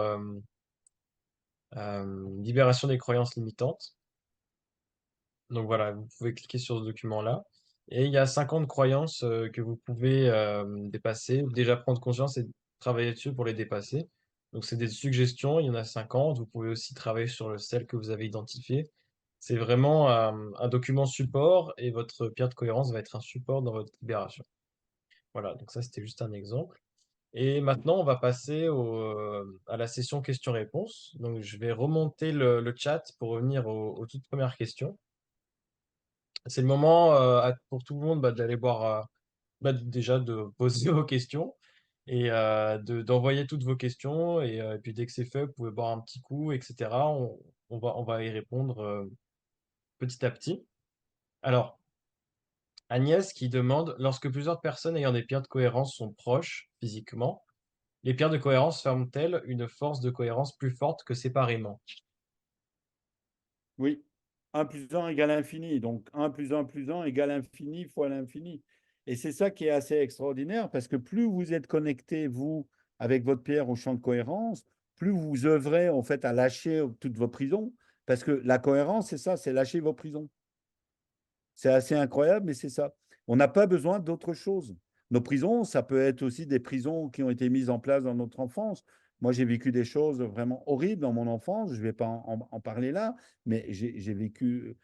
Libération des croyances limitantes. Donc voilà, vous pouvez cliquer sur ce document-là. Et il y a 50 croyances que vous pouvez dépasser, ou déjà prendre conscience et travailler dessus pour les dépasser. Donc c'est des suggestions, il y en a 50. Vous pouvez aussi travailler sur celles que vous avez identifiées. C'est vraiment un document support et votre pierre de cohérence va être un support dans votre libération. Voilà, donc ça c'était juste un exemple. Et maintenant, on va passer à la session questions-réponses. Donc je vais remonter le chat pour revenir aux toutes premières questions. C'est le moment pour tout le monde d'aller voir, déjà de poser vos questions et d'envoyer toutes vos questions. Et puis dès que c'est fait, vous pouvez boire un petit coup, etc. On va y répondre petit à petit. Alors, Agnès qui demande, lorsque plusieurs personnes ayant des pierres de cohérence sont proches physiquement, les pierres de cohérence forment-elles une force de cohérence plus forte que séparément? Oui, 1 plus 1 égale infini. Donc 1 plus 1 plus 1 égale infini fois l'infini. Et c'est ça qui est assez extraordinaire parce que plus vous êtes connecté, vous, avec votre pierre au champ de cohérence, plus vous œuvrez en fait à lâcher toutes vos prisons. Parce que la cohérence, c'est ça, c'est lâcher vos prisons. C'est assez incroyable, mais c'est ça. On n'a pas besoin d'autre chose. Nos prisons, ça peut être aussi des prisons qui ont été mises en place dans notre enfance. Moi, j'ai vécu des choses vraiment horribles dans mon enfance. Je ne vais pas en parler là, mais j'ai vécu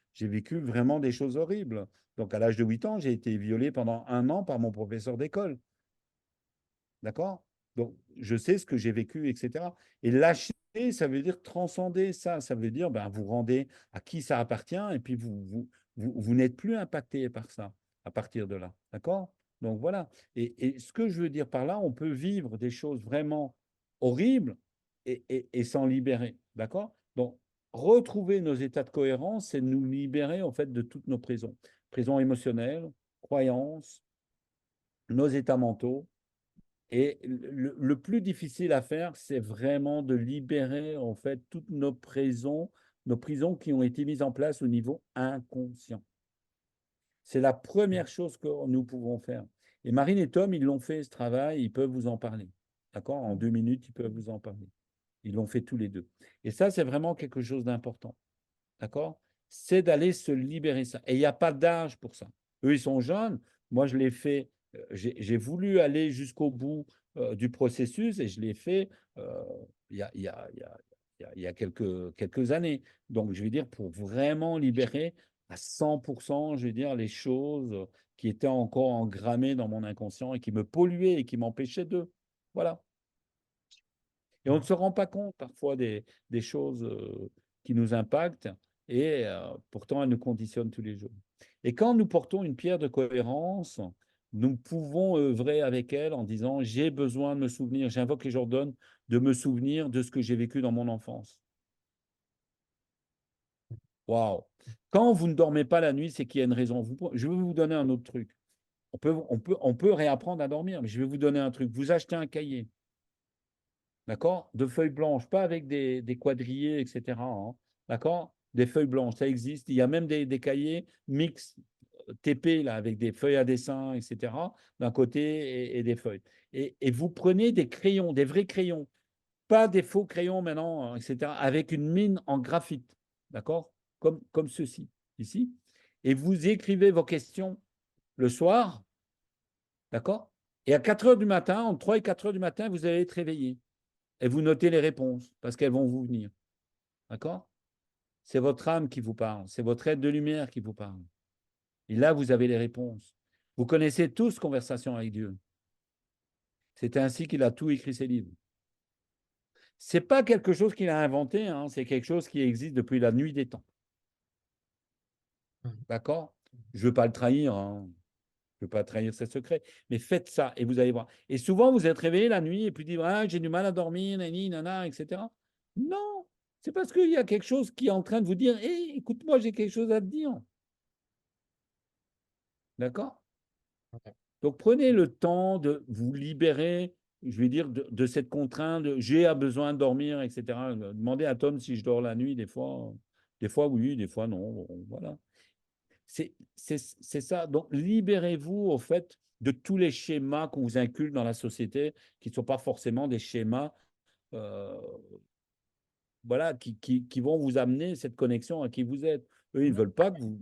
vraiment des choses horribles. Donc, à l'âge de 8 ans, j'ai été violé pendant 1 an par mon professeur d'école. D'accord? Donc, je sais ce que j'ai vécu, etc. Et lâcher, ça veut dire transcender ça. Ça veut dire, ben, vous rendez à qui ça appartient et puis vous n'êtes plus impacté par ça à partir de là. D'accord? Donc, voilà. Et ce que je veux dire par là, on peut vivre des choses vraiment horribles et s'en libérer. D'accord? Donc, retrouver nos états de cohérence, c'est nous libérer, en fait, de toutes nos prisons. Prisons émotionnelles, croyances, nos états mentaux. Et le plus difficile à faire, c'est vraiment de libérer en fait toutes nos prisons qui ont été mises en place au niveau inconscient. C'est la première chose que nous pouvons faire. Et Marine et Tom, ils l'ont fait ce travail, ils peuvent vous en parler. D'accord? En 2 minutes, ils peuvent vous en parler. Ils l'ont fait tous les deux. Et ça, c'est vraiment quelque chose d'important. D'accord? C'est d'aller se libérer ça. Et il n'y a pas d'âge pour ça. Eux, ils sont jeunes. Moi, je l'ai fait. J'ai voulu aller jusqu'au bout du processus et je l'ai fait il y a, il y a quelques années. Donc, je veux dire, pour vraiment libérer à 100%, je veux dire, les choses qui étaient encore engrammées dans mon inconscient et qui me polluaient et qui m'empêchaient de. Voilà. Et on ne se rend pas compte parfois des choses qui nous impactent et pourtant elles nous conditionnent tous les jours. Et quand nous portons une pierre de cohérence, nous pouvons œuvrer avec elle en disant j'ai besoin de me souvenir, j'invoque les Jordan, de me souvenir de ce que j'ai vécu dans mon enfance. Waouh! Quand vous ne dormez pas la nuit, c'est qu'il y a une raison. Je vais vous donner un autre truc. On peut réapprendre à dormir, mais je vais vous donner un truc. Vous achetez un cahier. D'accord? De feuilles blanches, pas avec des quadrillés, etc., hein. D'accord? Des feuilles blanches, ça existe. Il y a même des cahiers mix TP, là, avec des feuilles à dessin, etc., d'un côté et des feuilles. Et vous prenez des crayons, des vrais crayons, pas des faux crayons maintenant, etc., avec une mine en graphite. D'accord? Comme ceci, ici. Et vous écrivez vos questions le soir. D'accord? Et à 4 heures du matin, entre 3 et 4 heures du matin, vous allez être réveillé. Et vous notez les réponses parce qu'elles vont vous venir. D'accord? C'est votre âme qui vous parle. C'est votre aide de lumière qui vous parle. Et là, vous avez les réponses. Vous connaissez tous Conversation avec Dieu. C'est ainsi qu'il a tout écrit ses livres. Ce n'est pas quelque chose qu'il a inventé, hein, c'est quelque chose qui existe depuis la nuit des temps. D'accord? Je ne veux pas le trahir, hein. Je ne veux pas trahir ses secrets, mais faites ça et vous allez voir. Et souvent, vous êtes réveillé la nuit et puis dites ah, j'ai du mal à dormir, nani, nana, etc. Non, c'est parce qu'il y a quelque chose qui est en train de vous dire hé, écoute-moi, j'ai quelque chose à te dire. D'accord? Donc, prenez le temps de vous libérer, je vais dire, de cette contrainte, j'ai besoin de dormir, etc. Demandez à Tom si je dors la nuit, des fois oui, des fois non. Bon, voilà. C'est ça. Donc, libérez-vous, au fait, de tous les schémas qu'on vous inculque dans la société, qui ne sont pas forcément des schémas voilà, qui vont vous amener cette connexion à qui vous êtes. Eux, ils ne veulent pas que vous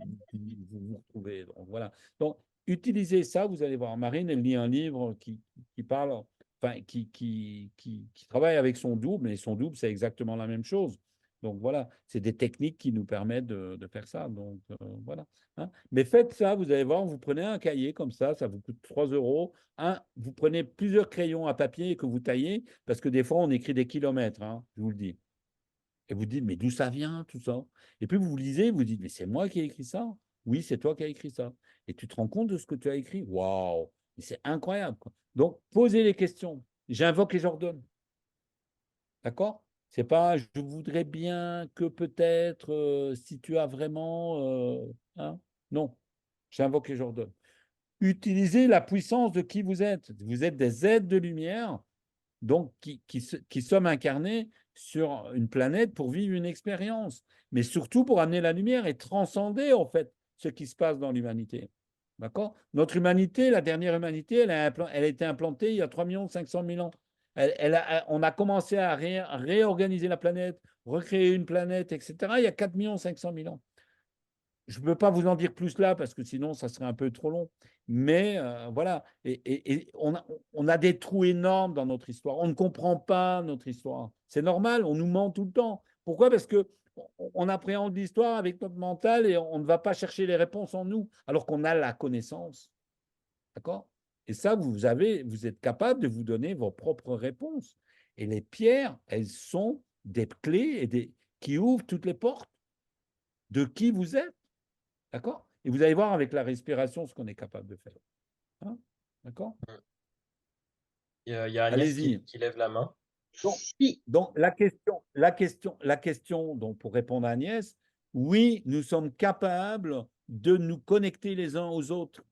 vous retrouvez. Donc, voilà. Donc, utilisez ça, vous allez voir. Marine, elle lit un livre qui parle, enfin, qui travaille avec son double, et son double, c'est exactement la même chose. Donc, voilà, c'est des techniques qui nous permettent de faire ça. Donc, voilà. Hein. Mais faites ça, vous allez voir, vous prenez un cahier comme ça vous coûte 3 euros. Vous prenez plusieurs crayons à papier que vous taillez, parce que des fois, on écrit des kilomètres, hein, je vous le dis. Et vous dites, mais d'où ça vient, tout ça? Et puis vous lisez, vous dites, mais c'est moi qui ai écrit ça? Oui, c'est toi qui as écrit ça. Et tu te rends compte de ce que tu as écrit? Waouh! Mais c'est incroyable, quoi. Donc, posez les questions. J'invoque et j'ordonne. D'accord? C'est pas, je voudrais bien que peut-être, si tu as vraiment. Hein? Non. J'invoque et j'ordonne. Utilisez la puissance de qui vous êtes. Vous êtes des êtres de lumière donc qui sommes incarnés sur une planète pour vivre une expérience, mais surtout pour amener la lumière et transcender en fait ce qui se passe dans l'humanité. D'accord? Notre humanité, la dernière humanité, elle a été implantée il y a 3 500 000 ans. On a commencé à réorganiser la planète, recréer une planète, etc. il y a 4 500 000 ans. Je ne peux pas vous en dire plus là parce que sinon, ça serait un peu trop long. Mais voilà, et on a des trous énormes dans notre histoire. On ne comprend pas notre histoire. C'est normal, on nous ment tout le temps. Pourquoi? Parce qu'on appréhende l'histoire avec notre mental et on ne va pas chercher les réponses en nous, alors qu'on a la connaissance. D'accord? Et ça, vous êtes capable de vous donner vos propres réponses. Et les pierres, elles sont des clés qui ouvrent toutes les portes de qui vous êtes. D'accord? Et vous allez voir avec la respiration ce qu'on est capable de faire. Hein? D'accord? Il y a Agnès Allez-y. qui lève la main. Donc la question donc, pour répondre à Agnès, oui, nous sommes capables de nous connecter les uns aux autres.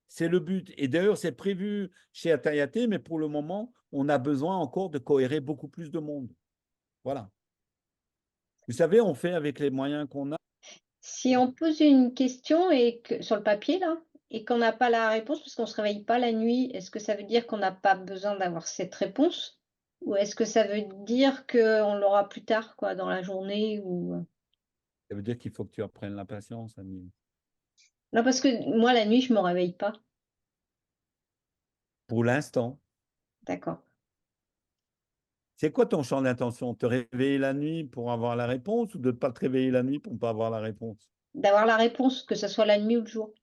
C'est le but. Et d'ailleurs, c'est prévu chez Atayate, mais pour le moment, on a besoin encore de cohérer beaucoup plus de monde. Voilà. Vous savez, on fait avec les moyens qu'on a. Si on pose une question et que, sur le papier, là, et qu'on n'a pas la réponse parce qu'on ne se réveille pas la nuit, est-ce que ça veut dire qu'on n'a pas besoin d'avoir cette réponse? Ou est-ce que ça veut dire qu'on l'aura plus tard, quoi, dans la journée ou... Ça veut dire qu'il faut que tu apprennes la patience, Amine. Non, parce que moi, la nuit, je ne me réveille pas. Pour l'instant. D'accord. C'est quoi ton champ d'intention? Te réveiller la nuit pour avoir la réponse ou de ne pas te réveiller la nuit pour ne pas avoir la réponse? d'avoir la réponse, que ce soit la nuit ou le jour.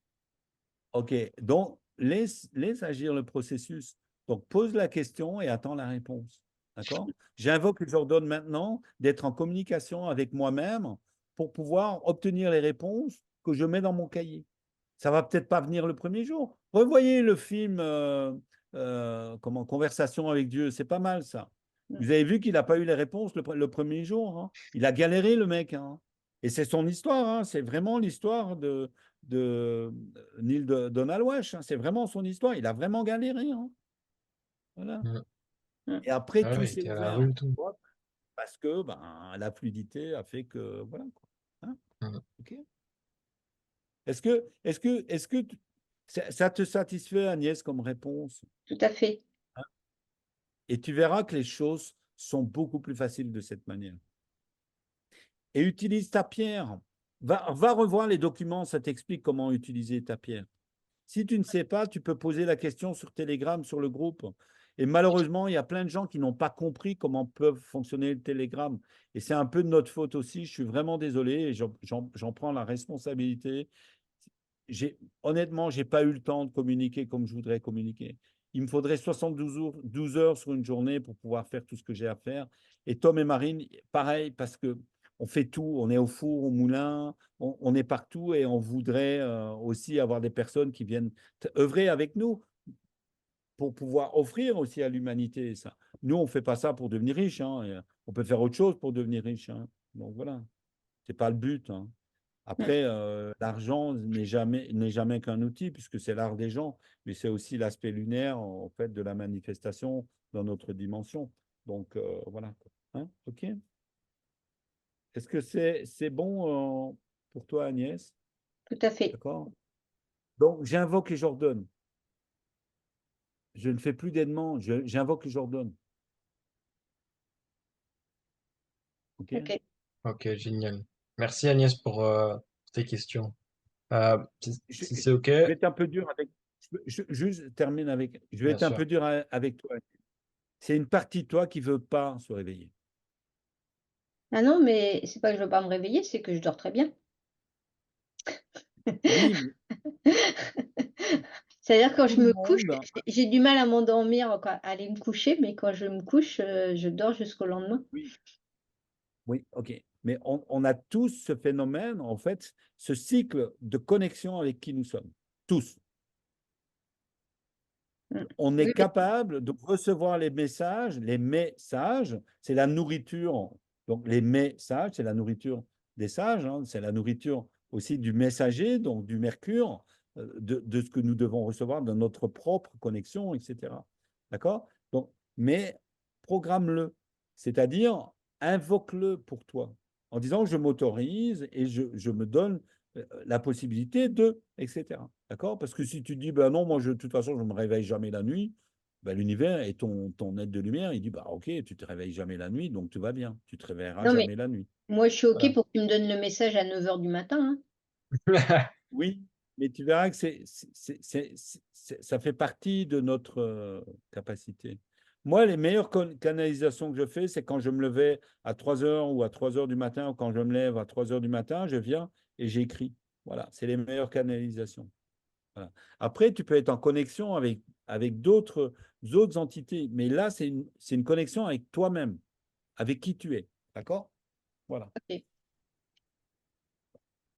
OK, donc laisse agir le processus. Donc pose la question et attends la réponse. D'accord? J'invoque et j'ordonne maintenant d'être en communication avec moi-même pour pouvoir obtenir les réponses que je mets dans mon cahier. Ça va peut-être pas venir le premier jour. Revoyez le film Conversation avec Dieu, c'est pas mal ça. Vous avez vu qu'il n'a pas eu les réponses le premier jour, hein. Il a galéré le mec, hein. Et c'est son histoire, hein. C'est vraiment l'histoire de Neil Donald Walsh, hein. C'est vraiment son histoire. Il a vraiment galéré, hein. Voilà. Et après, Ah tout ouais, il s'est était à la ouvert rue et tout. parce que ben, la fluidité a fait que voilà, quoi. Hein? Ok. Est-ce que ça te satisfait, Agnès, comme réponse? Tout à fait. Et tu verras que les choses sont beaucoup plus faciles de cette manière. Et utilise ta pierre. Va revoir les documents, ça t'explique comment utiliser ta pierre. Si tu ne sais pas, tu peux poser la question sur Telegram, sur le groupe. Et malheureusement, il y a plein de gens qui n'ont pas compris comment peuvent fonctionner le Telegram. Et c'est un peu de notre faute aussi. Je suis vraiment désolé et j'en prends la responsabilité. Honnêtement, je n'ai pas eu le temps de communiquer comme je voudrais communiquer. Il me faudrait 12 heures sur une journée pour pouvoir faire tout ce que j'ai à faire. Et Tom et Marine, pareil, parce que on fait tout, on est au four, au moulin, on est partout et on voudrait aussi avoir des personnes qui viennent œuvrer avec nous pour pouvoir offrir aussi à l'humanité ça. Nous, on ne fait pas ça pour devenir riche, hein. On peut faire autre chose pour devenir riche, hein. Donc voilà, ce n'est pas le but, hein. Après, l'argent n'est jamais qu'un outil, puisque c'est l'art des gens, mais c'est aussi l'aspect lunaire, en fait, de la manifestation dans notre dimension. Donc, voilà. Hein, OK? Est-ce que c'est bon pour toi, Agnès? Tout à fait. D'accord? Donc, j'invoque et j'ordonne. Je ne fais plus d'aidement, j'invoque et j'ordonne. OK? OK. Ok, génial. Merci Agnès pour tes questions. Je, Si c'est ok, je vais être un peu dur avec. Je termine avec. Je vais bien être un sûr. peu dur avec toi. C'est une partie de toi qui ne veut pas se réveiller. Ah non, mais c'est pas que je veux pas me réveiller, c'est que je dors très bien. Oui, mais C'est-à-dire quand tout je le me couche, monde. j'ai du mal à m'endormir, à aller me coucher, mais quand je me couche, je dors jusqu'au lendemain. Oui, oui, ok. Mais on a tous ce phénomène, en fait, ce cycle de connexion avec qui nous sommes. Tous. On est Oui, mais capable de recevoir les messages. Les messages, c'est la nourriture. Donc, les messages, c'est la nourriture des sages, hein. C'est la nourriture aussi du messager, donc du mercure, de ce que nous devons recevoir dans notre propre connexion, etc. D'accord? Donc, mais programme-le. C'est-à-dire, invoque-le pour toi en disant je m'autorise et je me donne la possibilité de, etc. D'accord? Parce que si tu dis, ben non, moi, de toute façon, je ne me réveille jamais la nuit, ben, l'univers et ton être de lumière, il dit, bah, ok, tu te réveilles jamais la nuit, donc tout va bien. Tu te réveilleras non, mais jamais la nuit. moi, je suis OK Voilà. pour que tu me donnes le message à 9 h du matin, hein. Oui, mais tu verras que ça fait partie de notre capacité. Moi, les meilleures canalisations que je fais, c'est quand je me levais à 3 heures ou à 3 heures du matin, ou quand je me lève à 3 heures du matin, je viens et j'écris. Voilà, c'est les meilleures canalisations. Voilà. Après, tu peux être en connexion avec d'autres entités, mais là, c'est une connexion avec toi-même, avec qui tu es. D'accord? Voilà. OK.